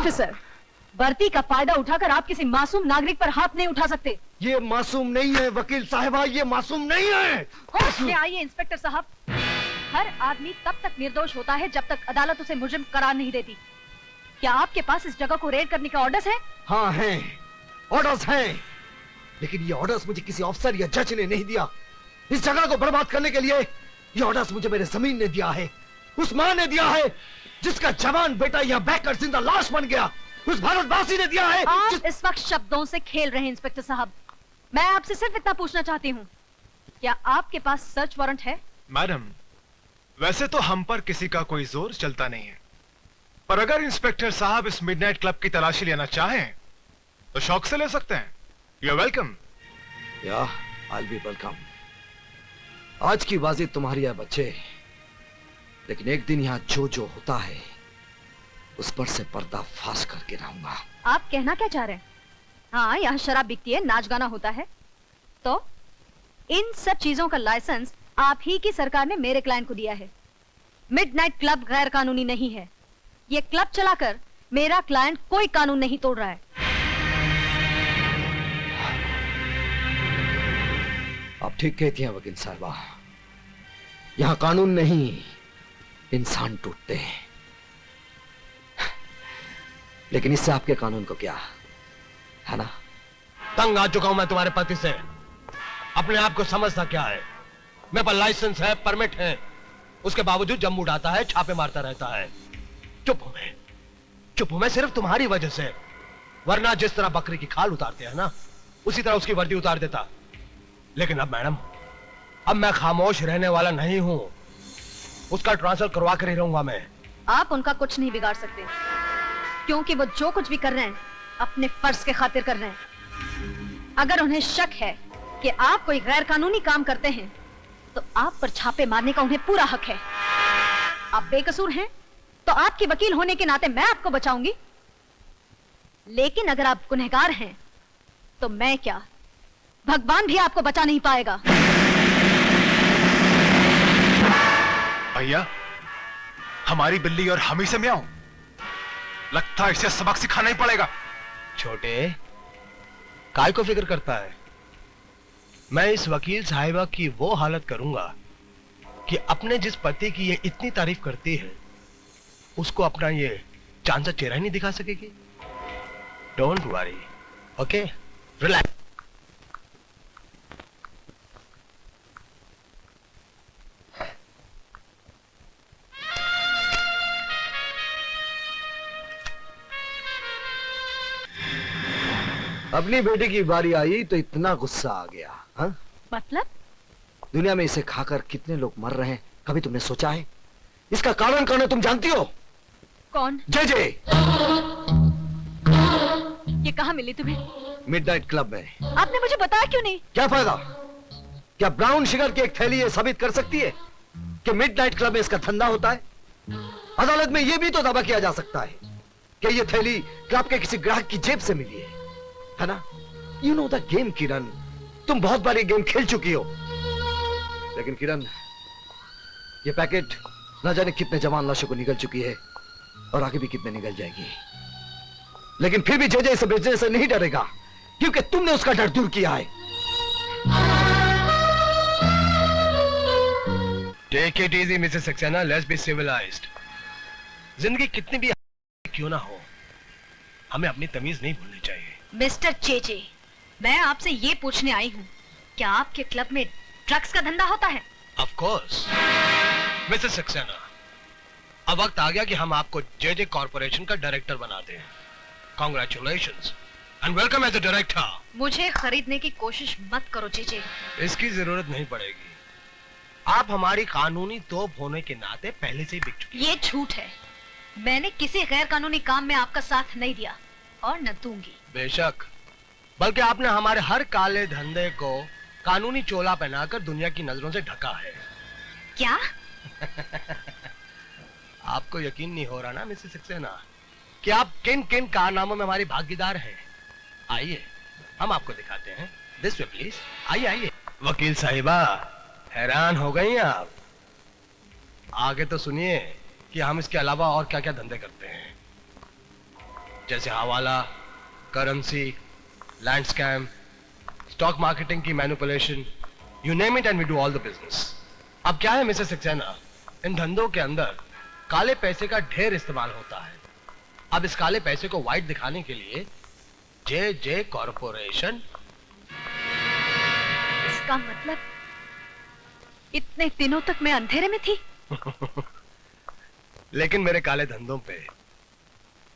ऑफिसर, वर्दी का फायदा उठाकर आप किसी मासूम नागरिक पर हाथ नहीं उठा सकते। ये मासूम नहीं है वकील साहिबा, ये मासूम नहीं है। होश में आइए इंस्पेक्टर साहब। हर आदमी तब तक निर्दोष होता है जब तक अदालत उसे मुजरिम करार नहीं देती। क्या आपके पास इस जगह को रेड करने के ऑर्डर्स हैं? हाँ हैं, ऑर्डर्स हैं, लेकिन ये ऑर्डर्स मुझे किसी अफसर या जज ने नहीं दिया। इस जगह को बर्बाद करने के लिए ये ऑर्डर्स मुझे मेरे जमीन ने दिया है, उस मां ने दिया है जिसका जवान बेटा यहाँ बहकर जिंदा लाश बन गया, उस भारतवासी ने दिया है। आप इस वक्त शब्दों से खेल रहे हैं इंस्पेक्टर साहब। मैं आपसे सिर्फ इतना पूछना चाहती हूँ, क्या आपके पास सर्च वारंट है? मैडम, वैसे तो हम पर किसी का कोई जोर चलता नहीं है, पर अगर इंस्पेक्टर साहब इस मिडनाइट क्लब की तलाशी लेना चाहें तो शौक से ले सकते हैं। You are welcome. या आई बी वेलकम। आज की बाजी तुम्हारी है बच्चे, लेकिन एक दिन यहाँ जो होता है उस पर से पर्दा फाश करके रहूंगा। आप कहना क्या चाह रहे हैं? हाँ, यहाँ शराब बिकती है, नाच गाना होता है, तो इन सब चीजों का लाइसेंस आप ही की सरकार ने मेरे क्लाइंट को दिया है। मिडनाइट क्लब गैर कानूनी नहीं है। ये क्लब चलाकर मेरा क्लाइंट कोई कानून नहीं तोड़ रहा है। आप ठीक कहती हैं वकील साहबा, यहाँ कानून नहीं इंसान टूटते हैं, लेकिन इससे आपके कानून को क्या है ना? तंग आ चुका हूं मैं तुम्हारे पति से। अपने आप को समझता क्या है? मेरे पास लाइसेंस है, परमिट है, उसके बावजूद जम उड़ाता है, छापे मारता रहता है। चुप हूं मैं सिर्फ तुम्हारी वजह से, वरना जिस तरह बकरी की खाल उतारते हैं ना, उसी तरह उसकी वर्दी उतार देता। लेकिन अब मैडम, अब मैं खामोश रहने वाला नहीं हूं, उसका ट्रांसफर करवा कर ही रहूंगा मैं। आप उनका कुछ नहीं बिगाड़ सकते, क्योंकि वो जो कुछ भी कर रहे हैं अपने फर्ज के खातिर कर रहे हैं। अगर उन्हें शक है कि आप कोई गैर कानूनी काम करते हैं, तो आप पर छापे मारने का उन्हें पूरा हक है। आप बेकसूर हैं, तो आपकी वकील होने के नाते मैं आपको बचाऊंगी, लेकिन अगर आप गुनहगार हैं, तो मैं क्या, भगवान भी आपको बचा नहीं पाएगा। भैया, हमारी बिल्ली और हम ही से म्याऊं, लगता है इसे सबक सिखाना ही पड़ेगा। छोटे, काय को फिक्र करता है? मैं इस वकील साहिबा की वो हालत करूंगा कि अपने जिस पति की ये इतनी तारीफ करती है, उसको अपना ये चांद सा चेहरा ही नहीं दिखा सकेगी। Don't worry, okay, relax. अपनी बेटी की बारी आई तो इतना गुस्सा आ गया। हा? मतलब? दुनिया में इसे खाकर कितने लोग मर रहे हैं, कभी तुमने सोचा है? इसका कारण कौन है तुम जानती हो? कौन? जे। ये कहाँ मिली तुम्हें? मिडनाइट क्लब में। आपने मुझे बताया क्यों नहीं? क्या फायदा? क्या ब्राउन शुगर की एक थैली ये साबित कर सकती है कि मिडनाइट क्लब में इसका धंधा होता है? अदालत में यह भी तो दावा किया जा सकता है कि यह थैली क्लब के किसी ग्राहक की जेब से मिली है ना? यू नो द गेम किरण, तुम बहुत बार ये गेम खेल चुकी हो। लेकिन किरण, ये पैकेट न जाने कितने जवान लाशों को निगल चुकी है और आगे भी कितने निगल जाएगी, लेकिन फिर भी जे इसे बेचने से नहीं डरेगा, क्योंकि तुमने उसका डर दूर किया है। Take it easy Mrs Saxena, let's be civilised. जिंदगी कितनी भी क्यों ना हो, हमें अपनी तमीज नहीं भूलनी चाहिए। मिस्टर जे, मैं आपसे ये पूछने आई हूँ, क्या आपके क्लब में ड्रग्स का धंधा होता है? ऑफ कोर्स मिसेस सक्सेना, अब वक्त आ गया कि हम आपको जे कॉर्पोरेशन का डायरेक्टर बना दें। Congratulations and welcome as a director. मुझे खरीदने की कोशिश मत करो जे। इसकी जरूरत नहीं पड़ेगी, आप हमारी कानूनी तोप होने के नाते पहले से ही बिक चुकी। ये झूठ है, मैंने किसी गैर कानूनी काम में आपका साथ नहीं दिया और न दूंगी। बेशक, बल्कि आपने हमारे हर काले धंधे को कानूनी चोला पहनाकर दुनिया की नजरों से ढका है। क्या? आपको यकीन नहीं हो रहा ना मिसेस सक्सेना कि आप किन किन कारनामों में हमारी भागीदार हैं? आइए हम आपको दिखाते हैं। दिस वे प्लीज, आइए आइए। वकील साहिबा, हैरान हो गई आप? आगे तो सुनिए कि हम इसके अलावा और क्या क्या धंधे करते हैं। जैसे हवाला, currency, land scam, stock marketing की manipulation, you name it and we do all the business. अब क्या है मिसेस सक्सेना, इन धंधों के अंदर काले पैसे का ढेर इस्तेमाल होता है। अब इस काले पैसे को व्हाइट दिखाने के लिए जे कॉरपोरेशन। इसका मतलब इतने दिनों तक मैं अंधेरे में थी। लेकिन मेरे काले धंधों पे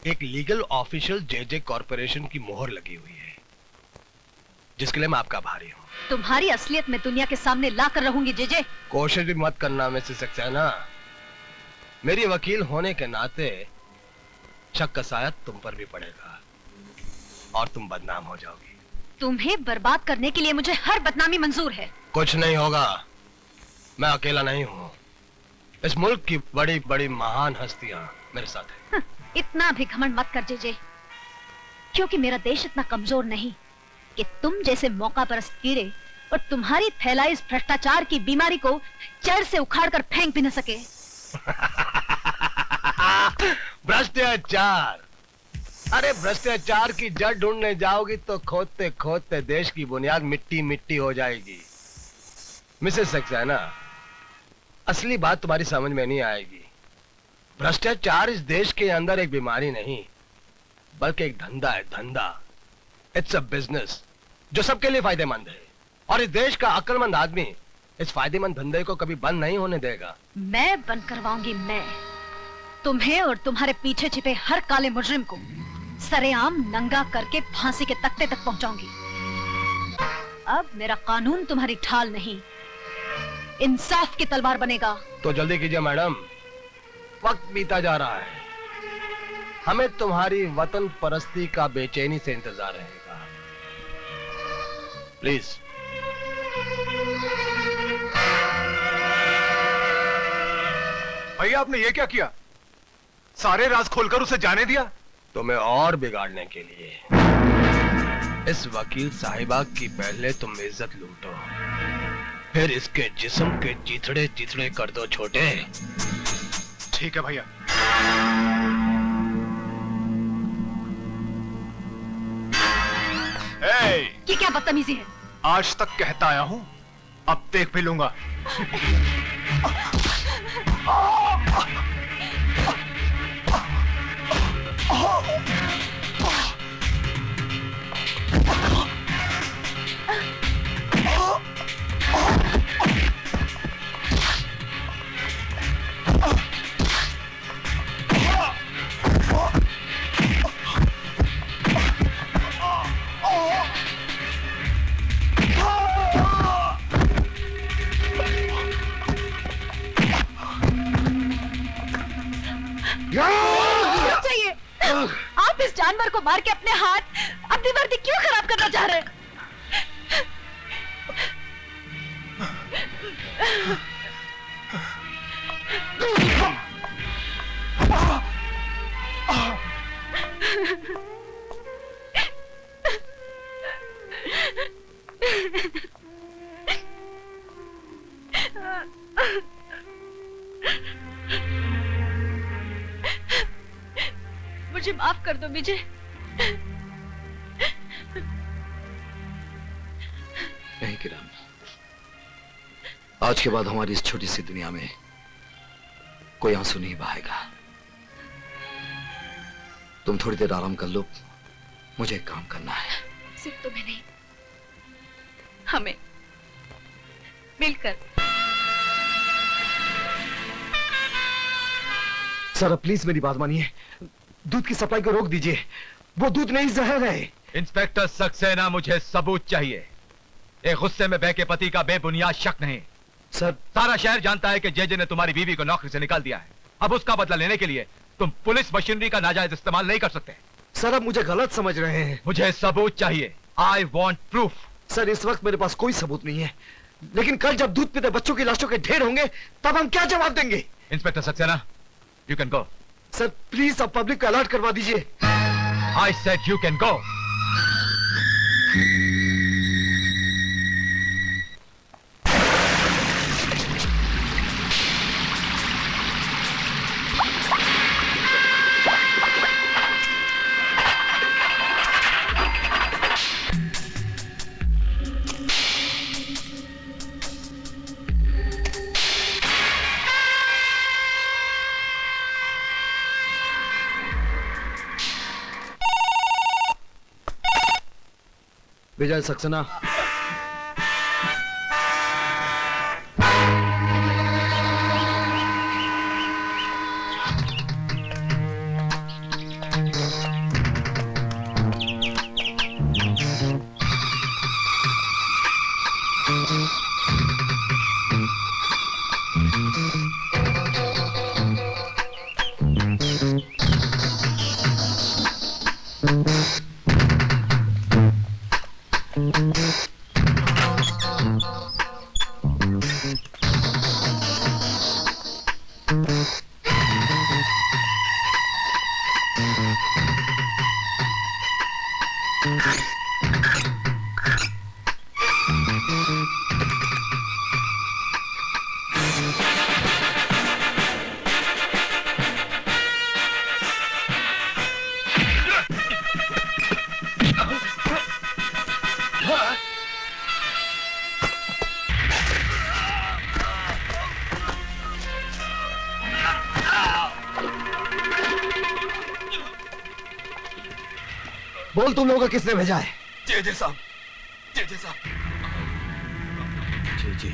एक लीगल ऑफिशियल जे कॉरपोरेशन की मोहर लगी हुई है, जिसके लिए मैं आपका आभारी हूँ। तुम्हारी असलियत मैं दुनिया के सामने ला कर रहूंगी जे। कोशिश भी मत करना मिसेस सक्सेना, मेरी वकील होने के नाते शक का साया तुम पर भी पड़ेगा और तुम बदनाम हो जाओगी। तुम्हें बर्बाद करने के लिए मुझे हर बदनामी मंजूर है। कुछ नहीं होगा, मैं अकेला नहीं हूँ, इस मुल्क की बड़ी बड़ी महान हस्तियां मेरे साथ हैं। इतना भी घमंड मत कर जे, क्योंकि मेरा देश इतना कमजोर नहीं कि तुम जैसे मौका परस्त कीड़े और तुम्हारी फैलाई इस भ्रष्टाचार की बीमारी को जड़ से उखाड़ कर फेंक भी न सके। भ्रष्टाचार, अरे भ्रष्टाचार की जड़ ढूंढने जाओगी तो खोदते खोदते देश की बुनियाद मिट्टी मिट्टी हो जाएगी। मिसेस सक्सेना, असली बात तुम्हारी समझ में नहीं आएगी। भ्रष्टाचार इस देश के अंदर एक बीमारी नहीं, बल्कि एक धंधा है, धंधा। इट्स अ बिजनेस जो सबके लिए फायदेमंद है, और इस देश का अक्लमंद आदमी इस फायदेमंद धंधे को कभी बंद नहीं होने देगा। मैं बंद करवाऊंगी, मैं तुम्हें और तुम्हारे पीछे छिपे हर काले मुजरिम को सरेआम नंगा करके फांसी के तख्ते तक पहुंचाऊंगी। अब मेरा कानून तुम्हारी ढाल नहीं, इंसाफ की तलवार बनेगा। तो जल्दी कीजिए मैडम, वक्त बीता जा रहा है, हमें तुम्हारी वतन परस्ती का बेचैनी से इंतजार रहेगा। प्लीज। भैया आपने ये क्या किया? सारे राज खोलकर उसे जाने दिया? तुम्हें और बिगाड़ने के लिए। इस वकील साहिबा की पहले तुम इज्जत लूटो, फिर इसके जिस्म के चिथड़े चिथड़े कर दो छोटे। ठीक है भैया। ये क्या बदतमीजी है? आज तक कहता आया हूं, अब देख भी लूंगा। चाहिए। आप इस जानवर को मार के अपने हाथ अपनी वर्दी क्यों खराब करना चाह रहे हैं? मुझे माफ कर दो विजय। नहीं किरण, आज के बाद हमारी इस छोटी सी दुनिया में कोई आंसू नहीं बहाएगा। तुम थोड़ी देर आराम कर लो, मुझे एक काम करना है। सिर्फ तुम्हें नहीं, हमें मिलकर। सर प्लीज मेरी बात मानिए, दूध की सप्लाई को रोक दीजिए, वो दूध नहीं जहर है। इंस्पेक्टर सक्सेना, मुझे सबूत चाहिए। एक गुस्से में बहके पति का बेबुनियाद शक नहीं। सर सारा शहर जानता है कि जेजे ने तुम्हारी बीवी को नौकरी से निकाल दिया है। अब उसका बदला लेने के लिए तुम पुलिस मशीनरी का नाजायज इस्तेमाल नहीं कर सकते। सर आप मुझे गलत समझ रहे हैं। मुझे सबूत चाहिए। I want proof. सर इस वक्त मेरे पास कोई सबूत नहीं है, लेकिन कल जब दूध पीते बच्चों की लाशों के ढेर होंगे तब हम क्या जवाब देंगे? Inspector Saxena, you can go. Sir please आप पब्लिक को अलर्ट करवा दीजिए। I said you can go. Vijay Saxena. बोल तुम लोगों को किसने भेजा है? जे साहब, जे साहब। जी।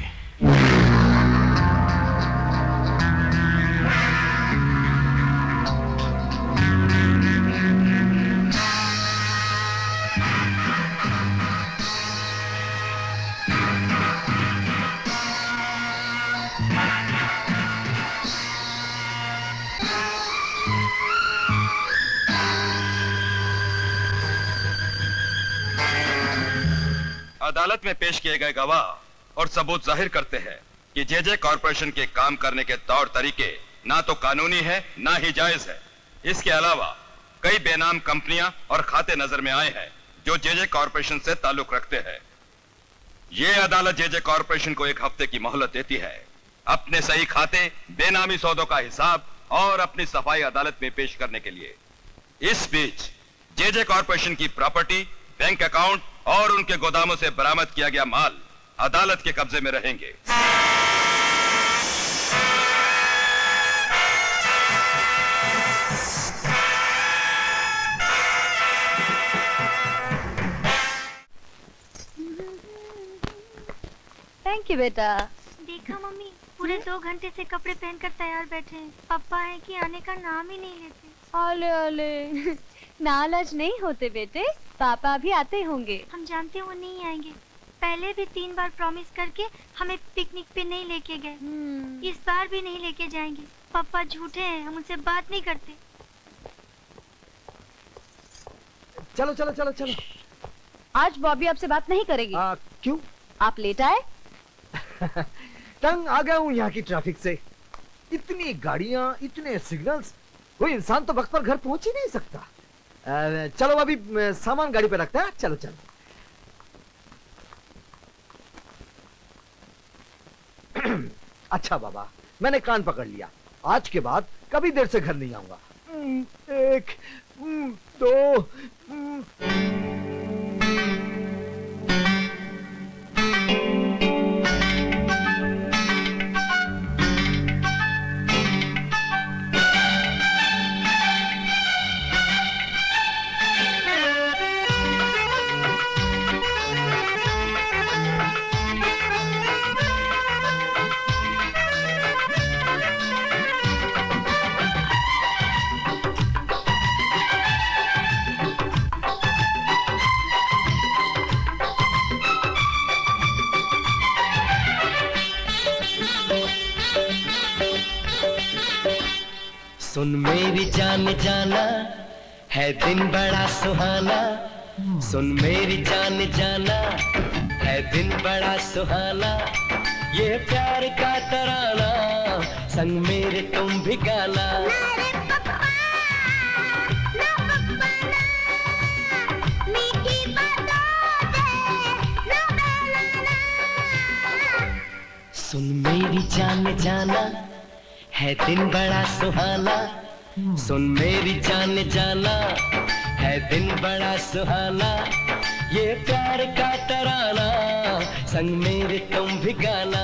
अदालत में पेश किए गए गवाह और सबूत जाहिर करते हैं कि जे कॉरपोरेशन के काम करने के तौर तरीके ना तो कानूनी है ना ही जायज है। इसके अलावा कई बेनाम कंपनियां और खाते नजर में आए हैं जो जे कॉरपोरेशन से ताल्लुक रखते हैं। यह अदालत जे कॉरपोरेशन को 1 हफ्ते की मोहलत देती है अपने सही खाते, बेनामी सौदों का हिसाब और अपनी सफाई अदालत में पेश करने के लिए। इस बीच जे कॉरपोरेशन की प्रॉपर्टी, बैंक अकाउंट और उनके गोदामों से बरामद किया गया माल अदालत के कब्जे में रहेंगे। थैंक यू बेटा। देखा मम्मी, पूरे 2 घंटे से कपड़े पहनकर तैयार बैठे हैं। पापा है कि आने का नाम ही नहीं लेते। ओले ओले, नाराज नहीं होते बेटे, पापा भी आते होंगे। हम जानते हैं वो नहीं आएंगे। पहले भी 3 बार प्रॉमिस करके हमें पिकनिक पे नहीं लेके गए। इस बार भी नहीं लेके जाएंगे। पापा झूठे हैं, हम उनसे बात नहीं करते। चलो चलो चलो चलो। आज बॉबी आपसे बात नहीं करेगी। क्यों? आप लेट आए? तंग आ गया हूँ यहाँ की ट्रैफिक से। इतनी गाड़ियाँ, इतने सिग्नल्स, कोई इंसान तो वक्त पर घर पहुंच ही नहीं सकता। चलो अभी सामान गाड़ी पे रखते हैं। चलो चलो। अच्छा बाबा, मैंने कान पकड़ लिया। आज के बाद कभी देर से घर नहीं आऊंगा। 1 2 सुन मेरी जान जाना, है दिन बड़ा सुहाना। सुन मेरी जान जाना, है दिन बड़ा सुहाना। ये प्यार का तराना, संग मेरे तुम भी गाना। सुन मेरी जान जाना, है दिन बड़ा सुहाना। सुन मेरी जान जाना, है दिन बड़ा सुहाना। ये प्यार का तराना, संग मेरे तुम भी गाना।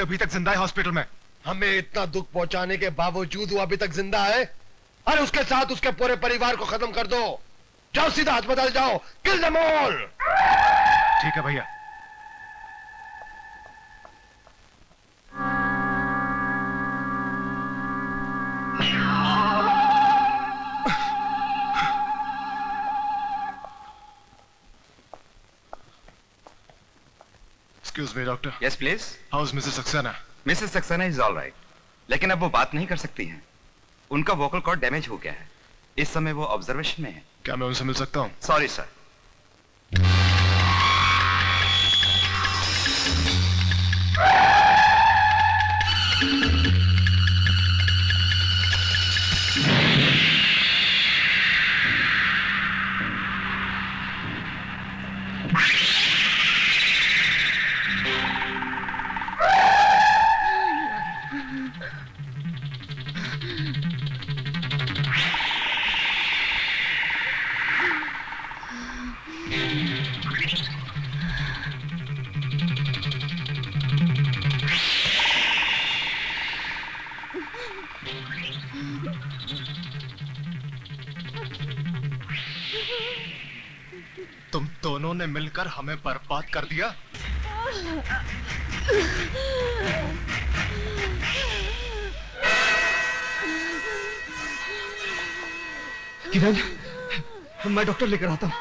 अभी तक जिंदा है हॉस्पिटल में। हमें इतना दुख पहुंचाने के बावजूद वो अभी तक जिंदा है। अरे उसके साथ उसके पूरे परिवार को खत्म कर दो। जाओ सीधा अस्पताल जाओ, किल देम ऑल। ठीक है भैया। Excuse me, doctor. Yes, please. How's Mrs. Saxena? Mrs. Saxena is all right. लेकिन अब वो बात नहीं कर सकती हैं। उनका वोकल कॉर्ड डैमेज हो गया है। इस समय वो ऑब्जर्वेशन में है। क्या मैं उनसे मिल सकता हूँ? Sorry sir. तुम दोनों ने मिलकर हमें बर्बाद कर दिया। किरण, मैं डॉक्टर लेकर आता हूँ।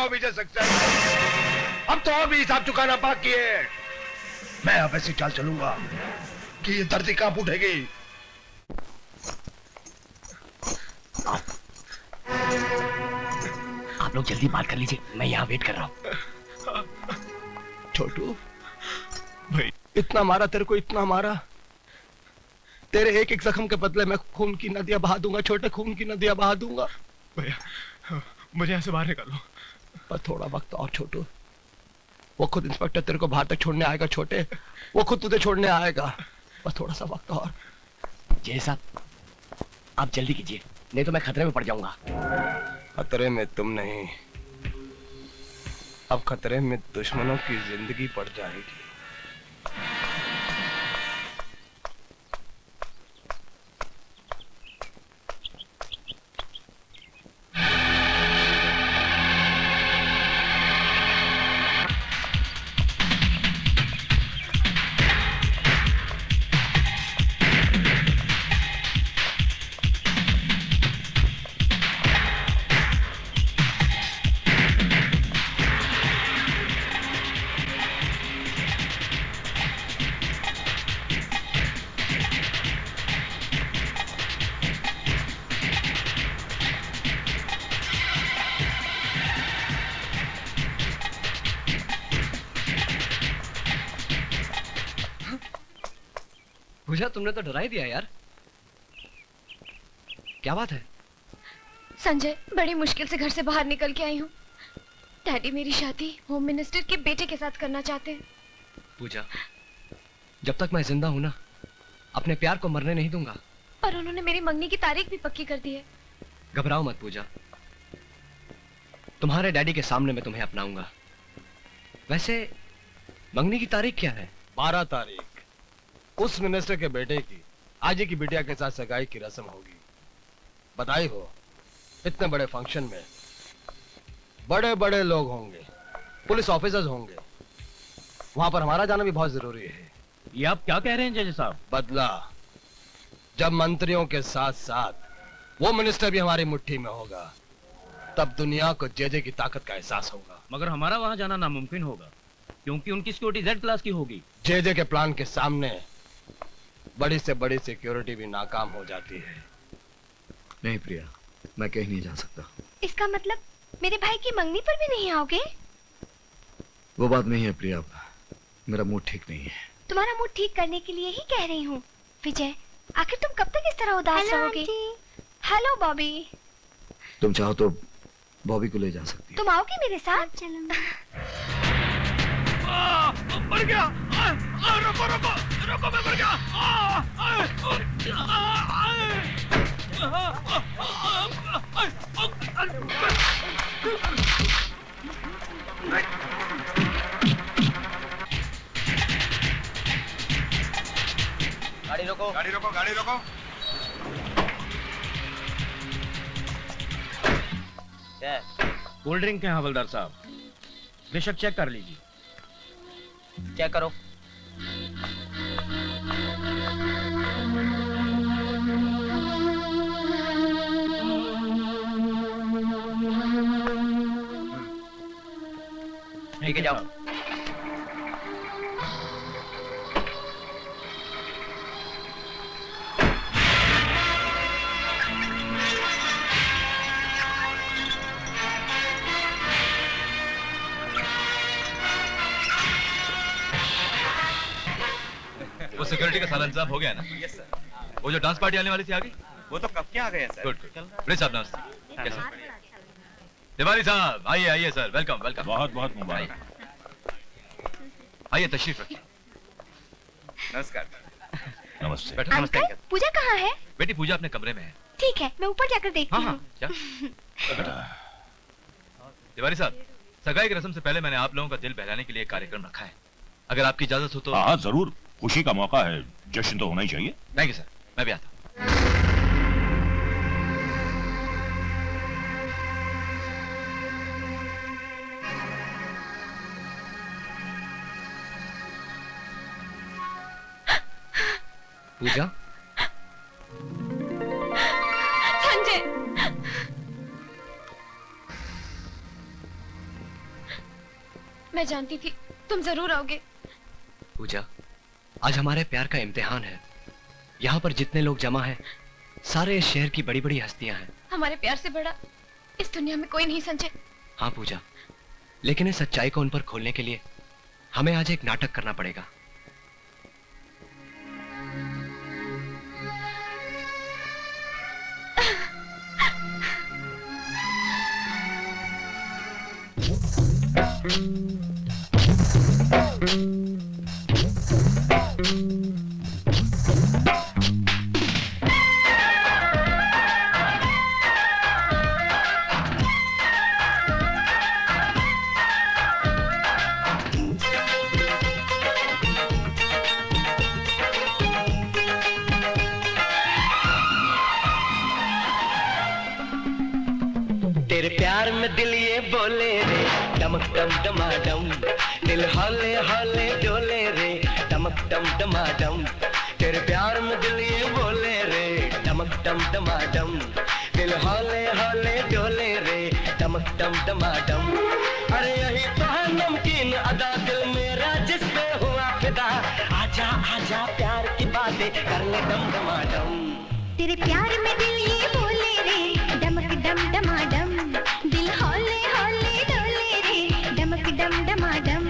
विजय सक्सेना, अब तो और भी हिसाब चुकाना बाकी है। मैं अब ऐसी चाल चलूंगा कि ये धरती कांप उठेगी। आप लोग जल्दी बात कर लीजिए, मैं यहाँ वेट कर रहा हूँ। छोटू भाई, इतना मारा तेरे को, इतना मारा। तेरे एक एक जख्म के बदले मैं खून की नदियां बहा दूंगा, छोटे खून की नदियां बहा दूंगा। भैया मुझे यहाँ से बाहर निकालो। पर थोड़ा वक्त और छोटू, वो खुद इंस्पेक्टर तेरे को बाहर तक छोड़ने आएगा। छोटे, वो खुद तुझे छोड़ने आएगा। बस थोड़ा सा वक्त और। जय साहब, आप जल्दी कीजिए, नहीं तो मैं खतरे में पड़ जाऊंगा। खतरे में तुम नहीं, अब खतरे में दुश्मनों की जिंदगी पड़ जाएगी। पूजा, तुमने तो डरा ही दिया यार। क्या बात है? संजय, बड़ी मुश्किल से घर से बाहर निकल के आई हूँ। डैडी मेरी शादी होम मिनिस्टर के बेटे के साथ करना चाहते हैं। पूजा, जब तक मैं जिंदा हूं ना, अपने प्यार को मरने नहीं दूंगा। और उन्होंने मेरी मंगनी की तारीख भी पक्की कर दी है। घबराओ मत पूजा, तुम्हारे डैडी के सामने मैं तुम्हें अपनाऊंगा। वैसे मंगनी की तारीख क्या है? 12 तारीख उस मिनिस्टर के बेटे की आजी की बिटिया के साथ सगाई की रस्म होगी। बधाई हो। इतने बड़े फंक्शन में बड़े बड़े लोग होंगे, पुलिस ऑफिसर्स होंगे, वहां पर हमारा जाना भी बहुत जरूरी है। ये आप क्या कह रहे हैं जज साहब? बदला जब मंत्रियों के साथ साथ वो मिनिस्टर भी हमारी मुट्ठी में होगा, तब दुनिया को जेजे की ताकत का एहसास होगा। मगर हमारा वहां जाना नामुमकिन होगा, क्योंकि उनकी सिक्योरिटी Z क्लास की होगी। जेजे के प्लान के सामने बड़ी से बड़ी सिक्योरिटी भी नाकाम हो जाती है। नहीं प्रिया, मैं कहीं नहीं जा सकता। इसका मतलब मेरे भाई की मंगनी पर भी नहीं आओगे? वो बात नहीं है प्रिया, मेरा मूड ठीक नहीं है। तुम्हारा मूड ठीक करने के लिए ही कह रही हूँ। विजय, आखिर तुम कब तक इस तरह उदास रहोगे? हेलो बॉबी। तुम चाहो तो बॉबी को ले जा सकती। तुम आओगे मेरे साथ? मर गया। रुको रुको रुको, मैं मर गाड़ी रोको, गाड़ी रोको, गाड़ी रोको। कोल्ड ड्रिंक है हवलदार साहब, बेशक चेक कर लीजिए। चेक करो। ठीक है, जाओ। वो सिक्योरिटी का सारा इंतजाम हो गया ना? Yes sir. वो जो डांस पार्टी आने वाली थी आ गई? वो तो कब के आ गए हैं सर। Good good. प्लीज साहब नमस्ते। कैसे? तिवारी साहब आइए आइए सर, वेलकम वेलकम। बहुत बहुत मुबारक। आइए तशरीफ रखिए। नमस्कार। नमस्ते। बैठो। नमस्ते। अंकल, पूजा कहाँ है? बेटी पूजा अपने कमरे में है। ठीक है, मैं ऊपर जाकर देखती हूँ। क्या? तिवारी साहब, सगाई की रस्म से पहले मैंने आप लोगों का दिल बहलाने के लिए एक कार्यक्रम रखा है। अगर आपकी इजाजत हो तो। हाँ जरूर, खुशी का मौका है, जश्न तो होना ही चाहिए। थैंक यू सर, मैं भी आता हूँ। पूजा, संजय, मैं जानती थी तुम जरूर आओगे। पूजा, आज हमारे प्यार का इम्तिहान है। यहाँ पर जितने लोग जमा हैं, सारे इस शहर की बड़ी बड़ी हस्तियां हैं। हमारे प्यार से बड़ा इस दुनिया में कोई नहीं संजय। हाँ पूजा, लेकिन इस सच्चाई को उन पर खोलने के लिए हमें आज एक नाटक करना पड़ेगा। तेरे प्यार में दिल ये बोले रे, डमक डम डमाडम, दिल हौले हौले डोले रे, डमक डम डमाडम। तेरे प्यार में दिल ये बोले रे, डमक डम डमाडम, दिल हौले हौले डोले रे, डमक डम डमाडम। अरे यही तो है नमकीन अदा दिल मेरा जिस पे हुआ फिदा। आजा आजा प्यार की बातें कर ले डम डमाडम। तेरे प्यार में दिल ये बोले रे, डमक डम डमाडम, दिल हौले हौले डोले रे, डमक डम डमाडम।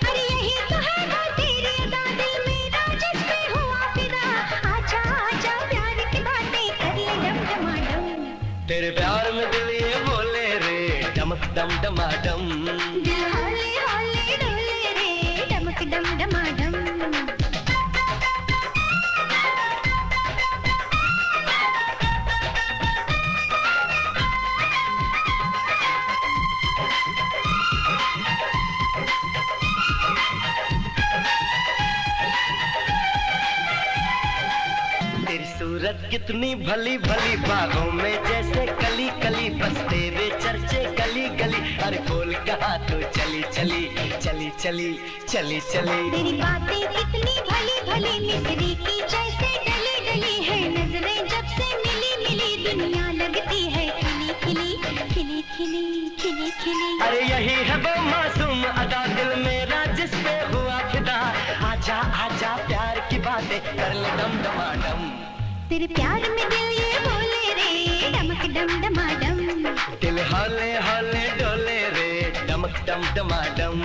अरे यही तो है वो तेरी अदा दिल मेरा जिस पे हुआ फिदा। आजा आजा प्यार की बातें कर ले डम डमाडम। डमक डम डमाडम। दिल हौले हौले डोले रे डमक डम डमाडम। तेरी सूरत कितनी भली भली, बागों में जैसे कली कली, बस तेरे चर्चे गली गली। अरे बोल कहाँ तो चली चली चली चली चली चली। तेरी बातें कितनी भली भली, मिस्री की जैसे डली डली है। नजरें जब से मिली मिली, दुनिया लगती है खिली खिली खिली खिली खिली खिली। अरे यही है वो मासूम अदा दिल मेरा जिस पे हुआ फिदा। आजा आजा प्यार की बातें कर ले दम दमाडम। तेरे प्यार में दिल ये बोले रे डमक डम डमाडम। दिल हौले हौले डोले रे डमक डम डमाडम।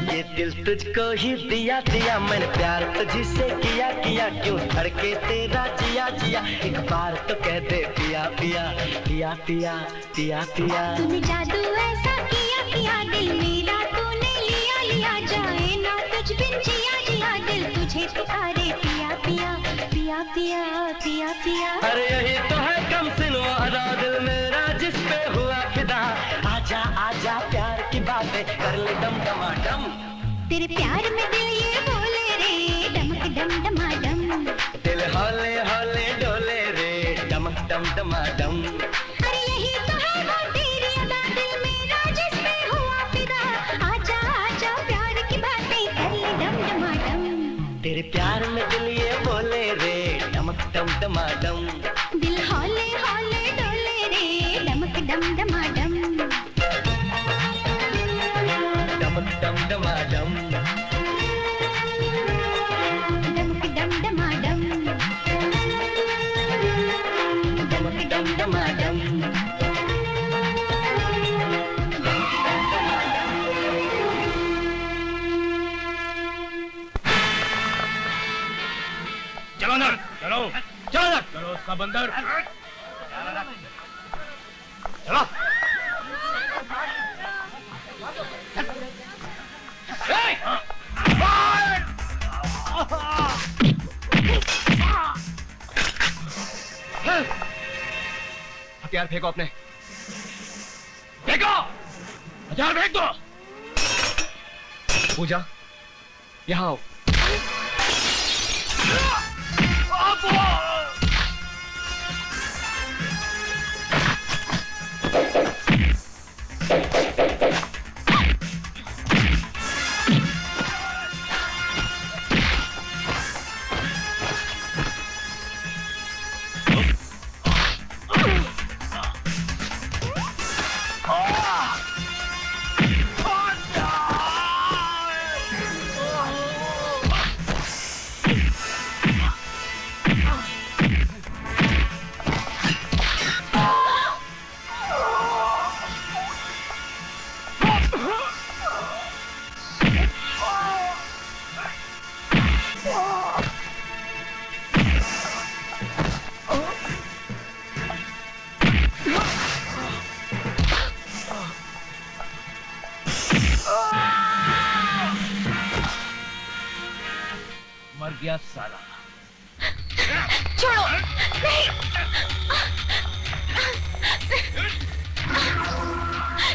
ये दिल तुझको ही दिया दिया, मैंने प्यार तुझसे किया किया। क्यों धड़के तेरा जिया जिया, एक बार तो कह दे पिया पिया पिया पिया पिया पिया। तूने जादू ऐसा किया किया, दिल मेरा तूने लिया लिया। जाए ना तुझ बिन जिया जिया, दिल तुझे पुकारे पिया पिया पिया पिया पिया पिया। अरे यही तो है कम सिनो अदा दिल मेरा जिस पे हुआ फिदा। आजा आजा प्यार की बातें कर ले दम दमाडम। तेरे प्यार में दिल ये बोले रे डमक डम डमाडम। दिल हौले हौले डोले रे डमक डम डमाडम। अरे यही तो है वो तेरी अदा, दिल मेरा जिस पे हुआ फिदा। आजा आजा प्यार की बातें कर ले डम डमाडम। तेरे प्यार में दिल ये बोले रे डमक डम डमाडम। दिल हौले हौले डोले रे डमक डम डमाडम। डमक डम डमाडम। डमक डम डमाडम। डमक डम डमाडम। चलो अंदर, चलो चलो अंदर, चलो सब अंदर, चलो। हथियार फेंको अपने, फेंको, हथियार फेंक दो। पूजा यहाँ आओ। मर गया साला। छोड़ो नहीं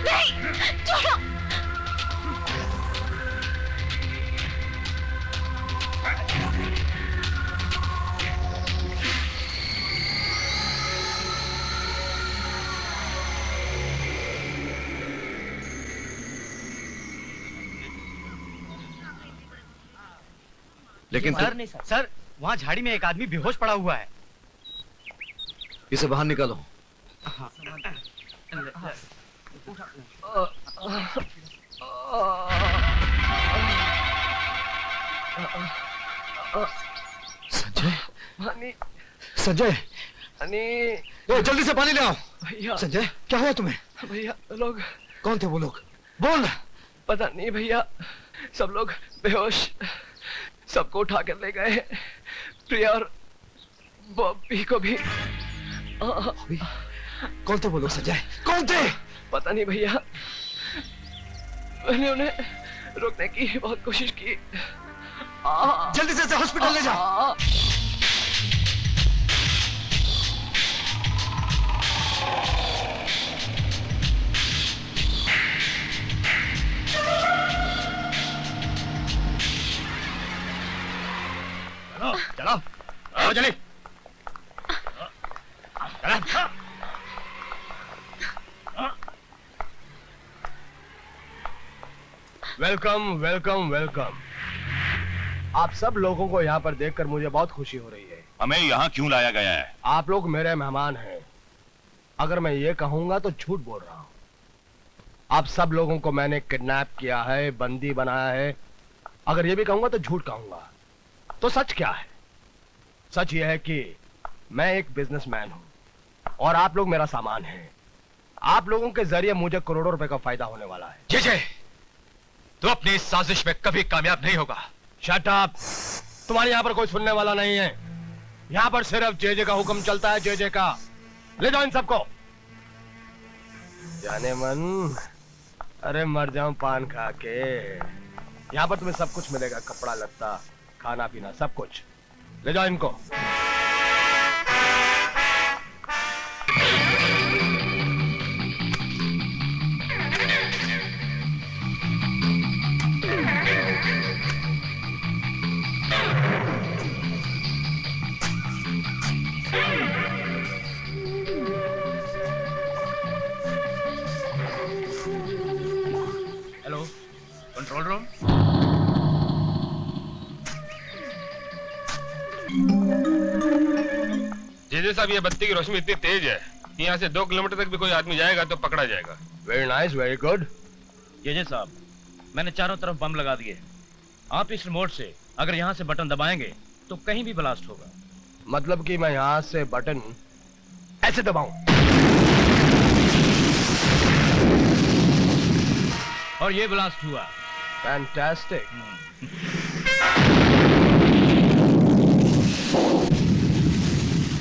नहीं छोड़ो। लेकिन सर वहाँ झाड़ी में एक आदमी बेहोश पड़ा हुआ है। इसे बाहर निकालो। संजय, पानी, संजय, पानी। ए, जल्दी से पानी ले आओ। भैया, संजय, क्या हुआ तुम्हें? भैया लोग। कौन थे वो लोग? बोल। पता नहीं भैया, सब लोग बेहोश, सबको उठा कर ले गए। प्रिया और बॉबी को भी। कौन थे वो लोग संजय? कौन थे? पता नहीं भैया, मैंने उन्हें रोकने की बहुत कोशिश की। जल्दी से हॉस्पिटल ले जाओ। चलो चलो जल्दी। Welcome welcome welcome. आप सब लोगों को यहाँ पर देखकर मुझे बहुत खुशी हो रही है। हमें यहाँ क्यों लाया गया है? आप लोग मेरे मेहमान हैं। अगर मैं ये कहूंगा तो झूठ बोल रहा हूँ। आप सब लोगों को मैंने किडनैप किया है, बंदी बनाया है। अगर ये भी कहूंगा तो झूठ कहूंगा। तो सच क्या है? सच ये है कि मैं एक बिजनेसमैन हूं और आप लोग मेरा सामान हैं। आप लोगों के जरिए मुझे करोड़ों रुपए का फायदा होने वाला है। जय, तू अपनी इस साजिश में कभी कामयाब नहीं होगा। Shut up. तुम्हारे यहाँ पर कोई सुनने वाला नहीं है। यहाँ पर सिर्फ जेजे का हुक्म चलता है, जेजे का। ले जाओ इन सबको। जाने मन, अरे मर जाऊं पान खा के। यहाँ पर तुम्हें सब कुछ मिलेगा, कपड़ा लत्ता, खाना पीना, सब कुछ। ले जाओ इनको। Hello, control room. जेजे साहब, ये बत्ती की रोशनी इतनी तेज है कि यहाँ से 2 किलोमीटर तक भी कोई आदमी जाएगा तो पकड़ा जाएगा। Very nice, very good. JJ साहब, मैंने चारों तरफ बम लगा दिए। आप इस रिमोट से अगर यहाँ से बटन दबाएंगे तो कहीं भी ब्लास्ट होगा। मतलब कि मैं यहाँ से बटन ऐसे दबाऊं और ये ब्लास्ट हुआ। Fantastic.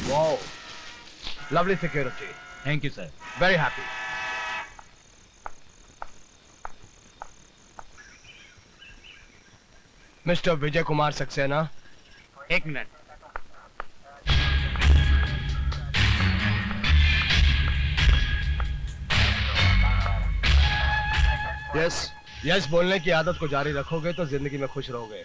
Wow, lovely security. Thank you sir. Very happy. Mister Vijay Kumar Saxena. एक मिनट। यस यस बोलने की आदत को जारी रखोगे तो जिंदगी में खुश रहोगे,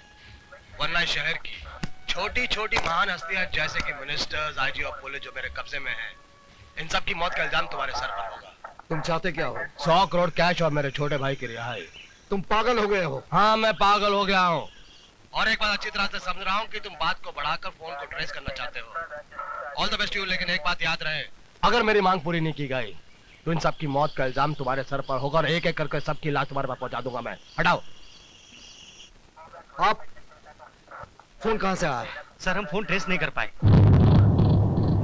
वरना शहर की छोटी छोटी महान हस्तियां जैसे कि मिनिस्टर्स, आईजी और पुलिस जो मेरे कब्जे में हैं, इन सब की मौत का इल्जाम तुम्हारे सर पर होगा। तुम चाहते क्या हो? 100 करोड़ कैश और मेरे छोटे भाई की रिहाई। तुम पागल हो गए हो? हाँ, मैं पागल हो गया हूँ। और एक बात अच्छी तरह से समझ रहा हूँ कि तुम बात को बढ़ाकर फोन को ट्रेस करना चाहते हो। All the best you. लेकिन एक बात याद रहे, अगर मेरी मांग पूरी नहीं की गई तो इन सब की मौत का इल्जाम तुम्हारे सर पर होगा और एक एक करके सबकी लाश तुम्हारे पास पहुंचा दूंगा मैं। हटाओ। आप फोन कहां से आया? सर, हम फोन ट्रेस नहीं कर पाए।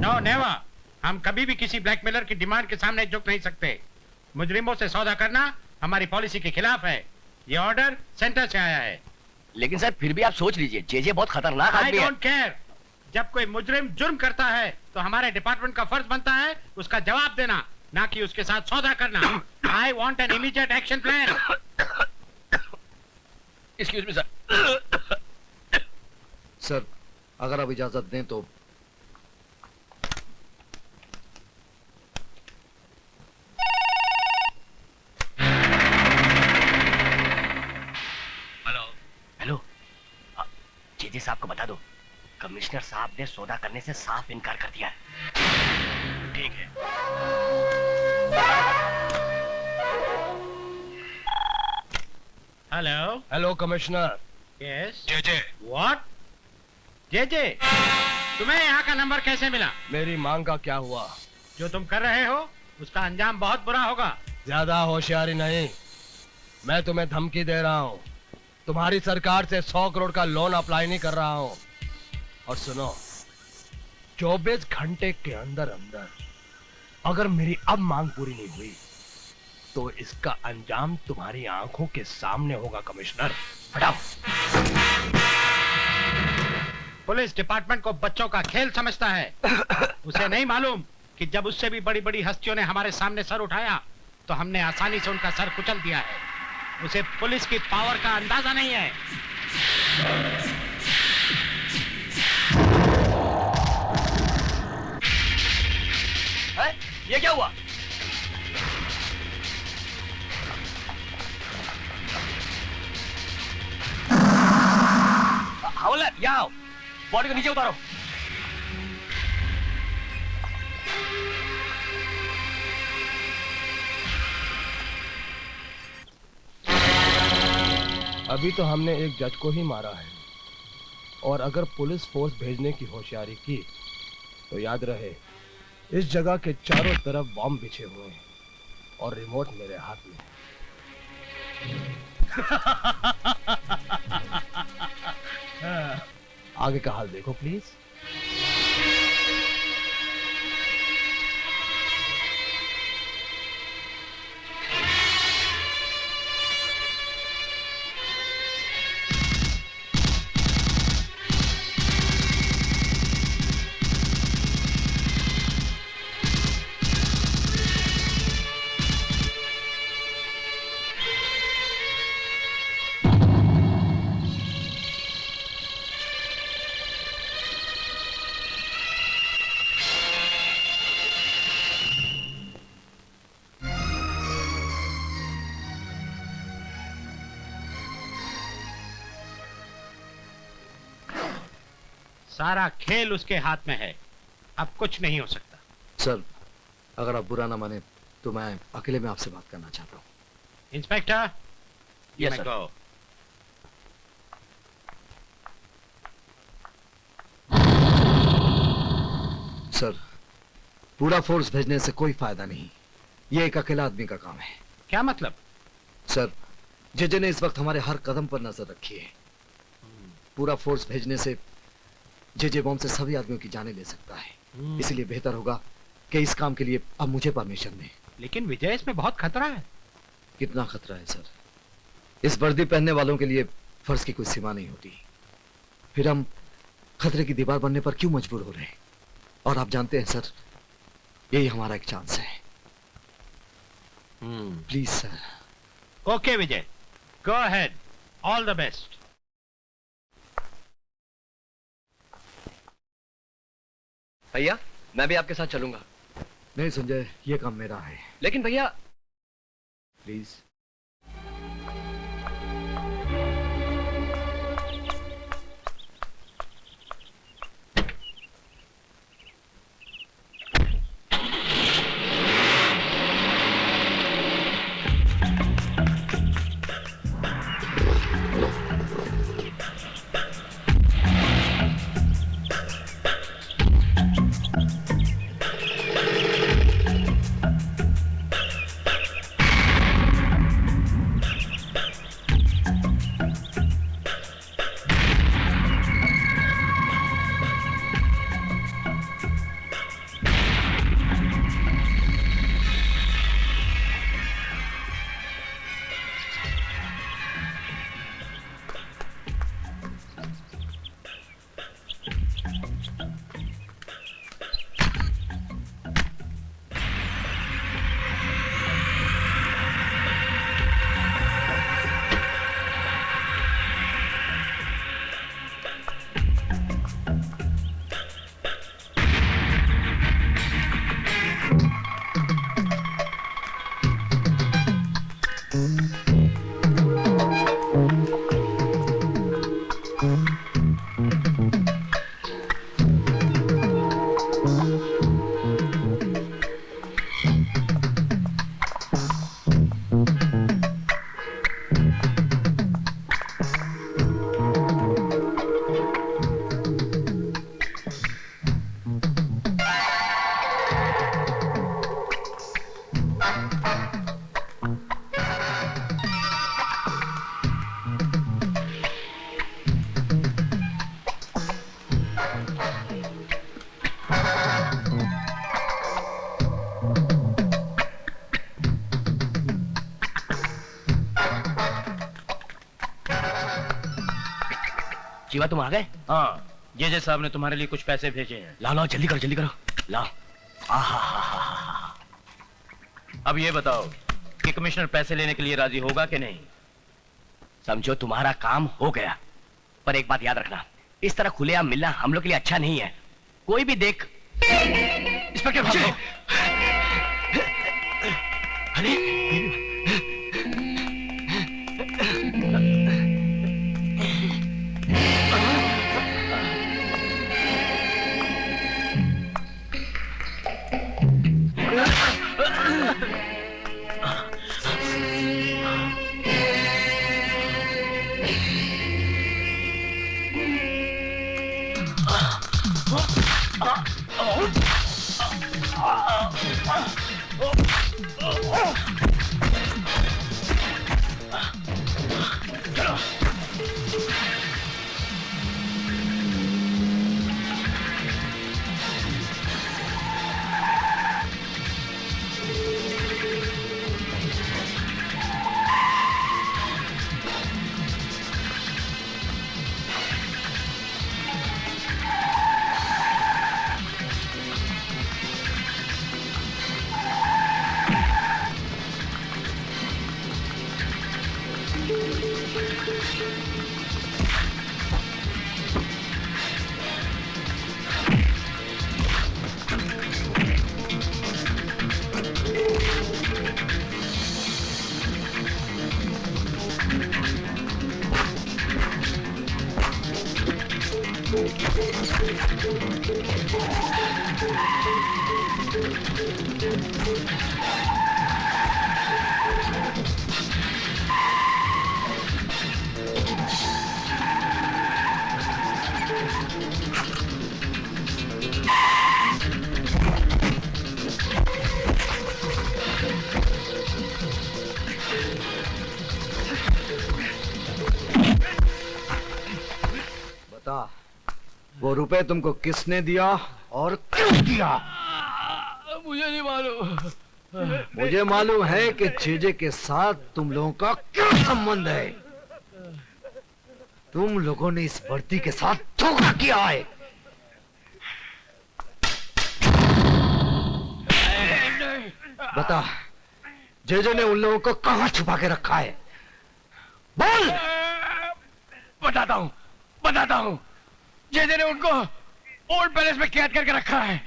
No never. हम कभी भी किसी ब्लैकमेलर की डिमांड के सामने झुक नहीं सकते। मुजरिमों से सौदा करना हमारी पॉलिसी के खिलाफ है। ये ऑर्डर सेंटर से आया है। लेकिन सर फिर भी आप सोच लीजिए, जेजे बहुत खतरनाक आदमी है। I don't care। जब कोई मुजरिम जुर्म करता है तो हमारे डिपार्टमेंट का फर्ज बनता है उसका जवाब देना, ना कि उसके साथ सौदा करना। I want an immediate action plan। Excuse me, sir। Sir, अगर आप इजाजत दें तो। हेलो, जेजे साहब को बता दो, कमिश्नर साहब ने सौदा करने से साफ इनकार कर दिया है। ठीक है। Hello hello commissioner. Yes JJ. What? JJ, तुम्हें यहाँ का नंबर कैसे मिला? मेरी मांग का क्या हुआ? जो तुम कर रहे हो उसका अंजाम बहुत बुरा होगा। ज्यादा होशियारी नहीं, मैं तुम्हें धमकी दे रहा हूँ। तुम्हारी सरकार से 100 करोड़ का लोन अप्लाई नहीं कर रहा हूं। और सुनो, 24 घंटे के अंदर अंदर अगर मेरी अब मांग पूरी नहीं हुई तो इसका अंजाम तुम्हारी आंखों के सामने होगा। कमिश्नर, हटाओ। पुलिस डिपार्टमेंट को बच्चों का खेल समझता है। उसे नहीं मालूम कि जब उससे भी बड़ी बड़ी हस्तियों ने हमारे सामने सर उठाया तो हमने आसानी से उनका सर कुचल दिया है। उसे पुलिस की पावर का अंदाजा नहीं है। ये क्या हुआ? हवलदार, यहाँ आओ, बॉडी को नीचे उतारो। अभी तो हमने एक जज को ही मारा है, और अगर पुलिस फोर्स भेजने की होशियारी की तो याद रहे, इस जगह के चारों तरफ बॉम्ब बिछे हुए हैं और रिमोट मेरे हाथ में है। आगे का हाल देखो प्लीज। सारा खेल उसके हाथ में है, अब कुछ नहीं हो सकता। सर, अगर आप बुरा ना माने तो मैं अकेले में आपसे बात करना चाहता हूँ। Inspector, yes sir. Go. Sir, पूरा फोर्स भेजने से कोई फायदा नहीं, ये एक अकेला आदमी का काम है। क्या मतलब? सर, जेजे ने इस वक्त हमारे हर कदम पर नजर रखी है। पूरा फोर्स भेजने से जेजे बॉम्ब से सभी आदमियों की जानें ले सकता है। इसलिए बेहतर होगा कि इस काम के लिए अब मुझे परमिशन दें। लेकिन विजय, इसमें बहुत खतरा है। कितना खतरा है सर? इस वर्दी पहनने वालों के लिए फर्ज की कोई सीमा नहीं होती। फिर हम खतरे की दीवार बनने पर क्यों मजबूर हो रहे हैं? और आप जानते हैं सर, यही हमारा एक चांस है। Please sir. Okay Vijay, go ahead, all the best. भैया, मैं भी आपके साथ चलूंगा। नहीं संजय, ये काम मेरा है। लेकिन भैया, प्लीज। शिवा तुम आ गए? हाँ, जे साहब ने तुम्हारे लिए कुछ पैसे भेजे हैं। लाओ लाओ जल्दी करो लाओ। अब ये बताओ कि कमिश्नर पैसे लेने के लिए राजी होगा कि नहीं? समझो तुम्हारा काम हो गया, पर एक बात याद रखना, इस तरह खुलेआम मिलना हम लोग के लिए अच्छा नहीं है। कोई भी देख। इंस्पेक्टर भागो। बता, वो रुपए तुमको किसने दिया और क्यों दिया? मुझे नहीं मालूम। मुझे मालूम है कि जेजे के साथ तुम लोगों का क्या संबंध है। तुम लोगों ने इस वर्दी के साथ धोखा किया है। बता, जेजे ने उन लोगों को कहां छुपा के रखा है? बोल। बताता हूँ। जेजे ने उनको ओल्ड पैलेस में कैद करके रखा है।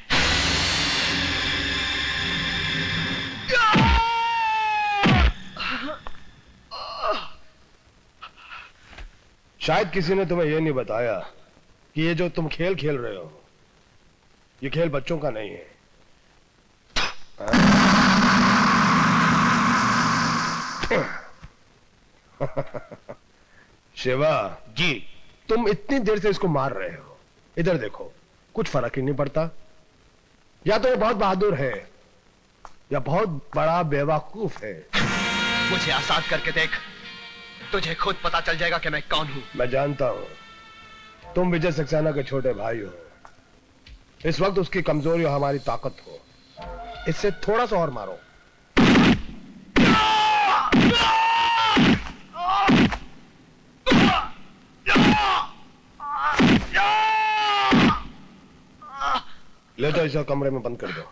शायद किसी ने तुम्हें यह नहीं बताया कि ये जो तुम खेल खेल रहे हो, ये खेल बच्चों का नहीं है। शिवा जी, तुम इतनी देर से इसको मार रहे हो, इधर देखो, कुछ फर्क ही नहीं पड़ता। या तो ये बहुत बहादुर है या बहुत बड़ा बेवकूफ है। मुझे आजाद करके देख, तुझे खुद पता चल जाएगा कि मैं कौन हूं। मैं जानता हूं, तुम विजय सक्सेना के छोटे भाई हो। इस वक्त उसकी कमजोरी और हमारी ताकत हो। इससे थोड़ा सा और मारो। ले तो इसे कमरे में बंद कर दो।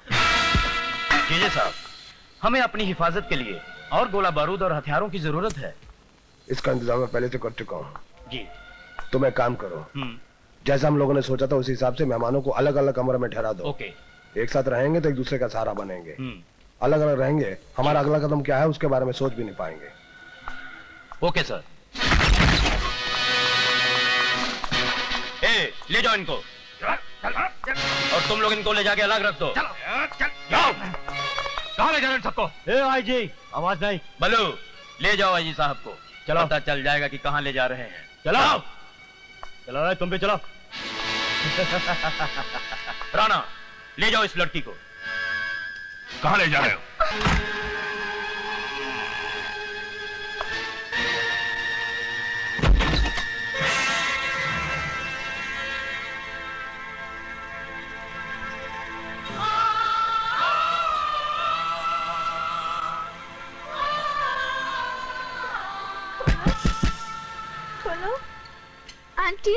जेजे साहब, हमें अपनी हिफाजत के लिए और गोला बारूद और हथियारों की जरूरत है। इसका इंतजाम मैं पहले से कर चुका हूं। जी। तुम एक काम करो, जैसा हम लोगों ने सोचा था उसी हिसाब से मेहमानों को अलग अलग कमरे में ठहरा दो। ओके। एक साथ रहेंगे तो एक दूसरे का सहारा बनेंगे। अलग अलग रहेंगे, हमारा अगला कदम क्या है उसके बारे में सोच भी नहीं पाएंगे। Okay sir. ले जाओ इनको, और तुम लोग इनको ले जाके अलग रख दो। जाओ। कहाँ ले जा रहे हैं सबको? आई जी, आवाज नहीं। बलू, ले जाओ आई जी साहब को। चलो। पता चल जाएगा कि कहाँ ले जा रहे हैं। चलो चलो रे, तुम भी चलो। राणा, ले जाओ इस लड़की को। कहाँ ले जा रहे हो? Aunty,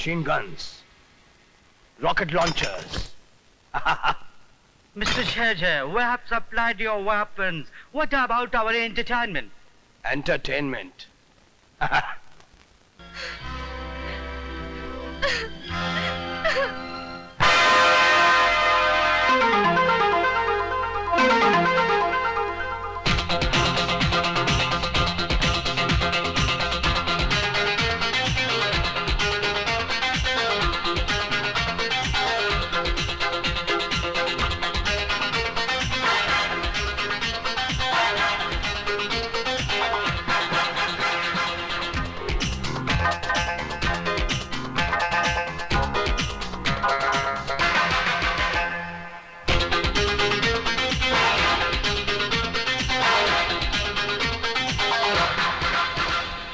machine guns, rocket launchers. Mr. JJ, we have supplied your weapons. What about our entertainment? Entertainment.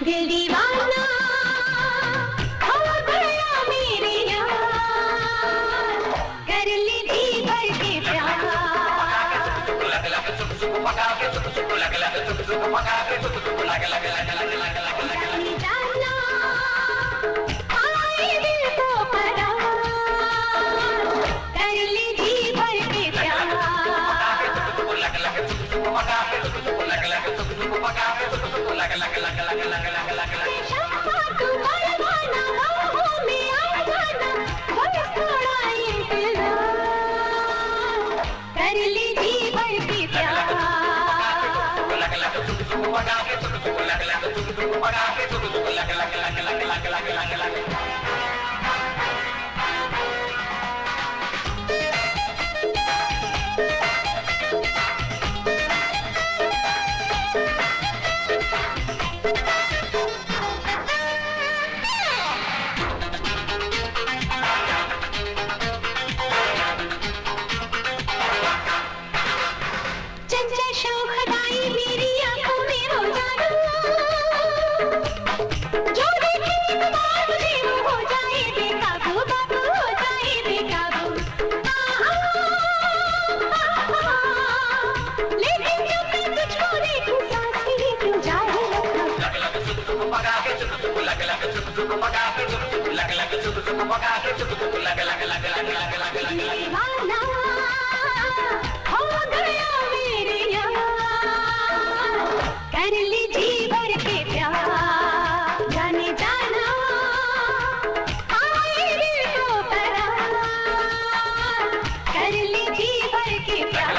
दिल दीवाना हो गया मेरे यार, कर ली जी भर के प्यार। जाने जाना आए दिल को करार, कर ली जी भर के प्यार। कर ली जी भर के प्यार। चंचल शोखदाई मेरी आंखों में हो जाना, जो देखे एक बार मुझे वो हो जाए बेकाबू, बाबू हो जाए बेकाबू। लेकिन जब मैं तुझको देखूं सांस ही क्यों जाए दीवाना हो गया मेरे यार, कर ली जी भर के प्यार। जाने जाना आए दिल को करार, कर ली जी भर के प्यार।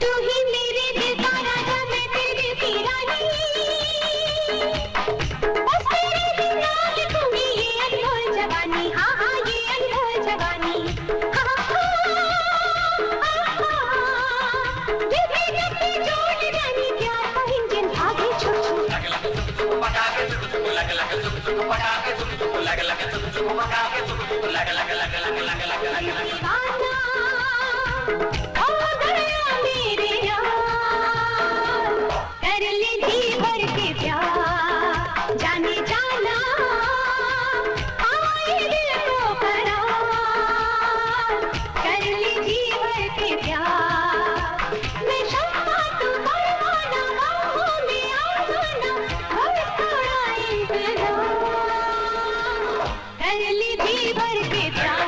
तू ही मेरे दिल का राजा, मैं तेरी की रानी। बस तेरे बिना लिखूंगी ये अनमोल जवानी। हाँ हाँ ये अनमोल जवानी। हाँ विधि गति जोड़ जानी, प्यार का इंजन आगे छू छू। दीवाना हो गया मेरे यार, कर ली जी भर के प्यार। जाने जाना आए दिल को करार, कर ली जी भर के प्यार। मैं शम्मा तू परवाना, बाहों में आ जाना, बस थोड़ा इंतजार, कर ली जी भर के प्यार।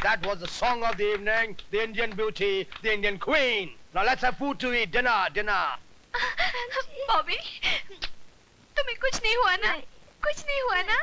That was the song of the evening, the Indian beauty, the Indian queen. Now let's have food to eat, dinner, dinner. Bobby, तुम्हें कुछ नहीं हुआ ना? कुछ नहीं हुआ ना?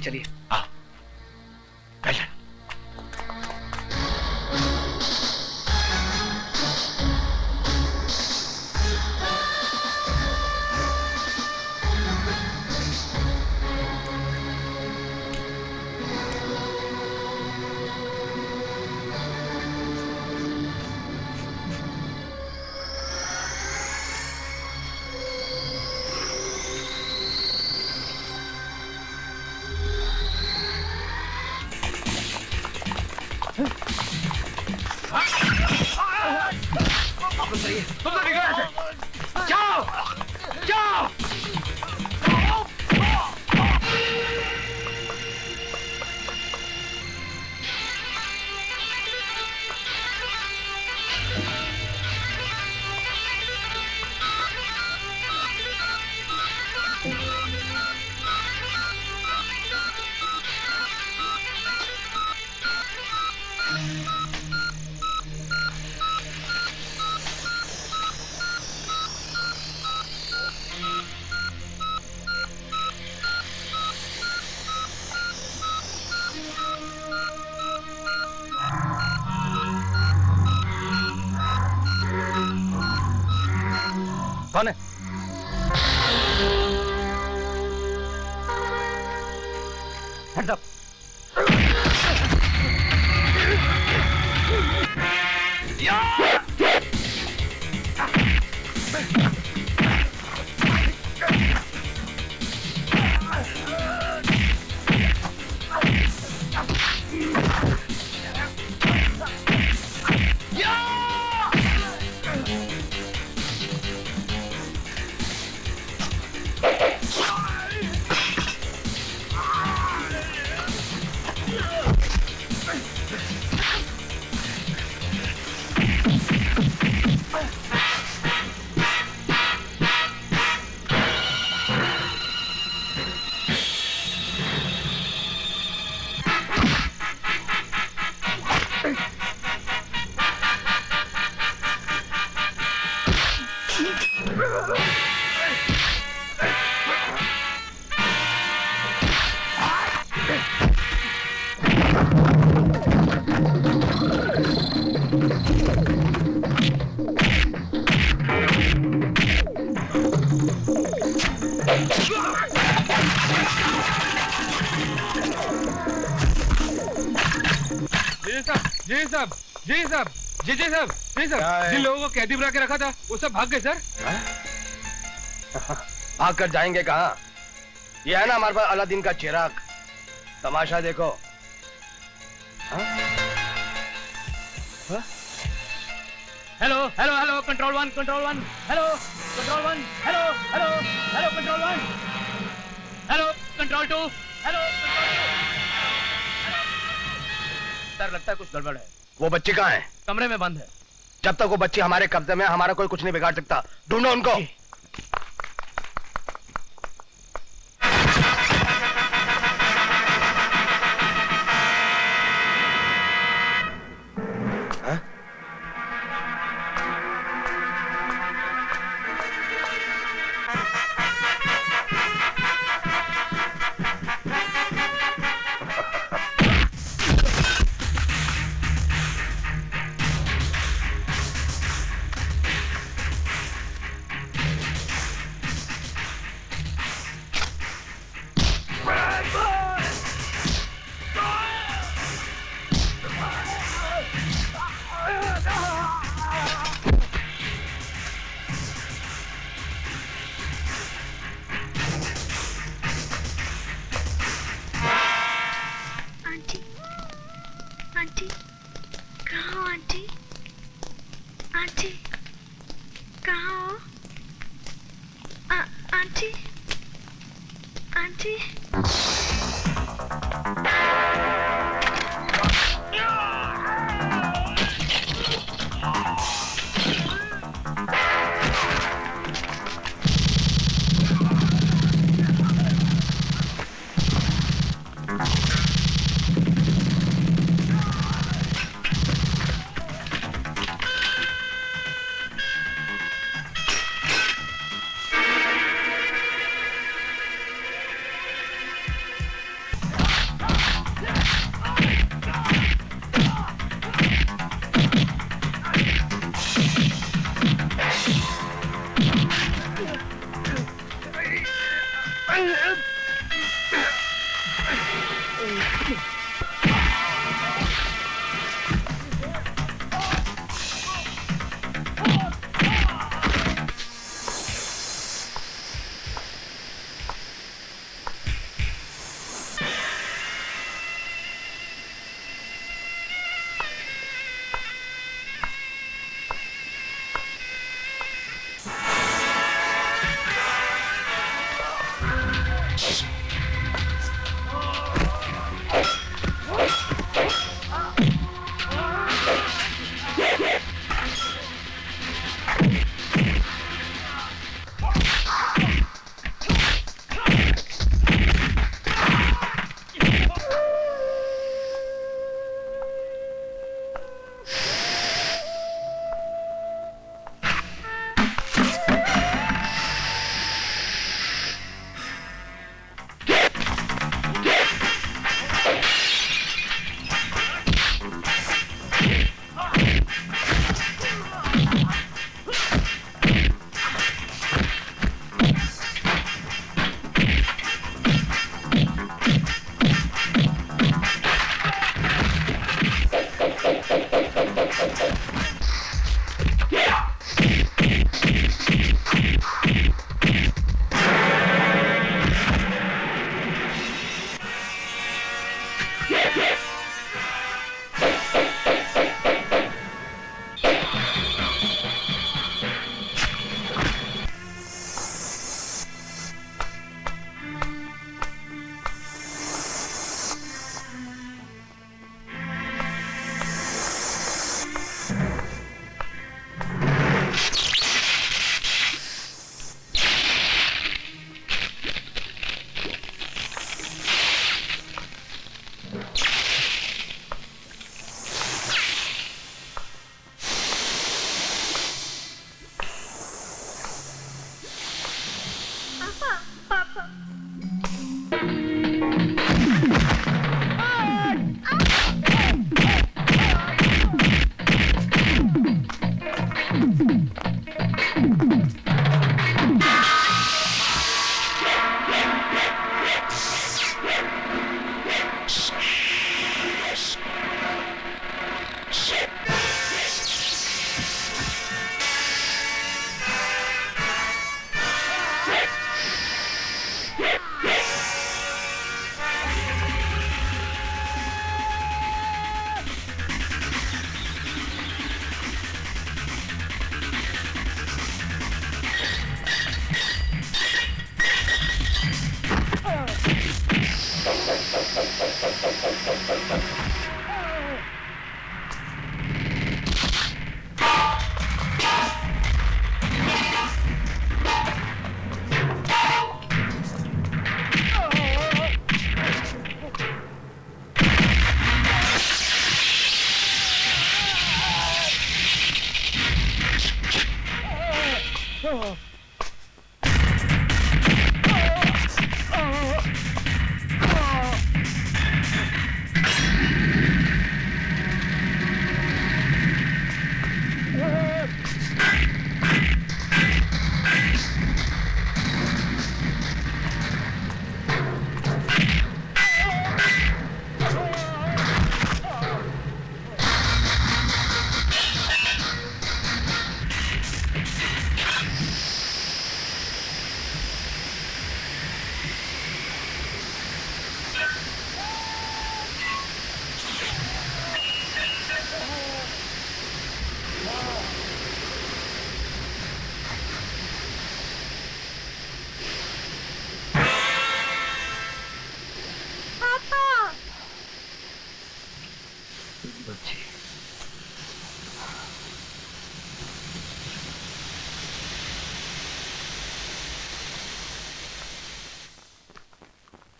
चलिए। जाओ जाओ। कौन है? Hands up. जी साहब जी साहब जिन लोगों को कैदी बना के रखा था वो सब भाग गए सर। भाग कर जाएंगे कहाँ? ये है ना हमारे पास अलादीन का चिराग। तमाशा देखो। Hello hello hello control one hello control one hello hello hello control one hello control two hello sir लगता है कुछ गड़बड़ है। वो बच्चे कहाँ हैं? कमरे में बंद है। जब तक वो बच्चे हमारे कब्जे में, हमारा कोई कुछ नहीं बिगाड़ सकता। ढूंढो उनको।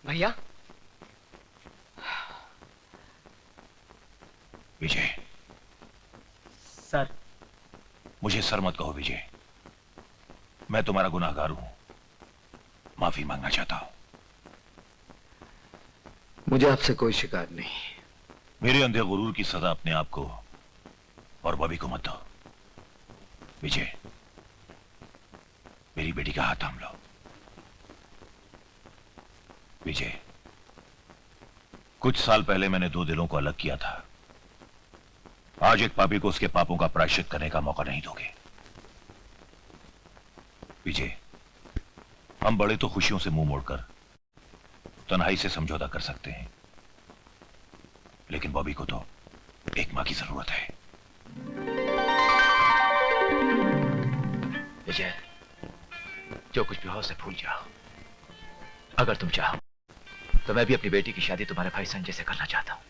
भैया विजय। सर। मुझे सर मत कहो विजय, मैं तुम्हारा गुनाहगार हूं, माफी मांगना चाहता हूं। मुझे आपसे कोई शिकायत नहीं। मेरे अंधे गुरूर की सजा अपने आप को और बॉबी को मत दो। विजय, मेरी बेटी का हाथ थाम लो। विजय, कुछ साल पहले मैंने दो दिलों को अलग किया था। आज एक पापी को उसके पापों का प्रायश्चित करने का मौका नहीं दोगे। विजय, हम बड़े तो खुशियों से मुंह मोड़कर तन्हाई से समझौता कर सकते हैं, लेकिन बॉबी को तो एक मां की जरूरत है। विजय, जो कुछ भी हो उसे भूल जाओ। अगर तुम चाहो तो मैं भी अपनी बेटी की शादी तुम्हारे भाई संजय से करना चाहता हूं।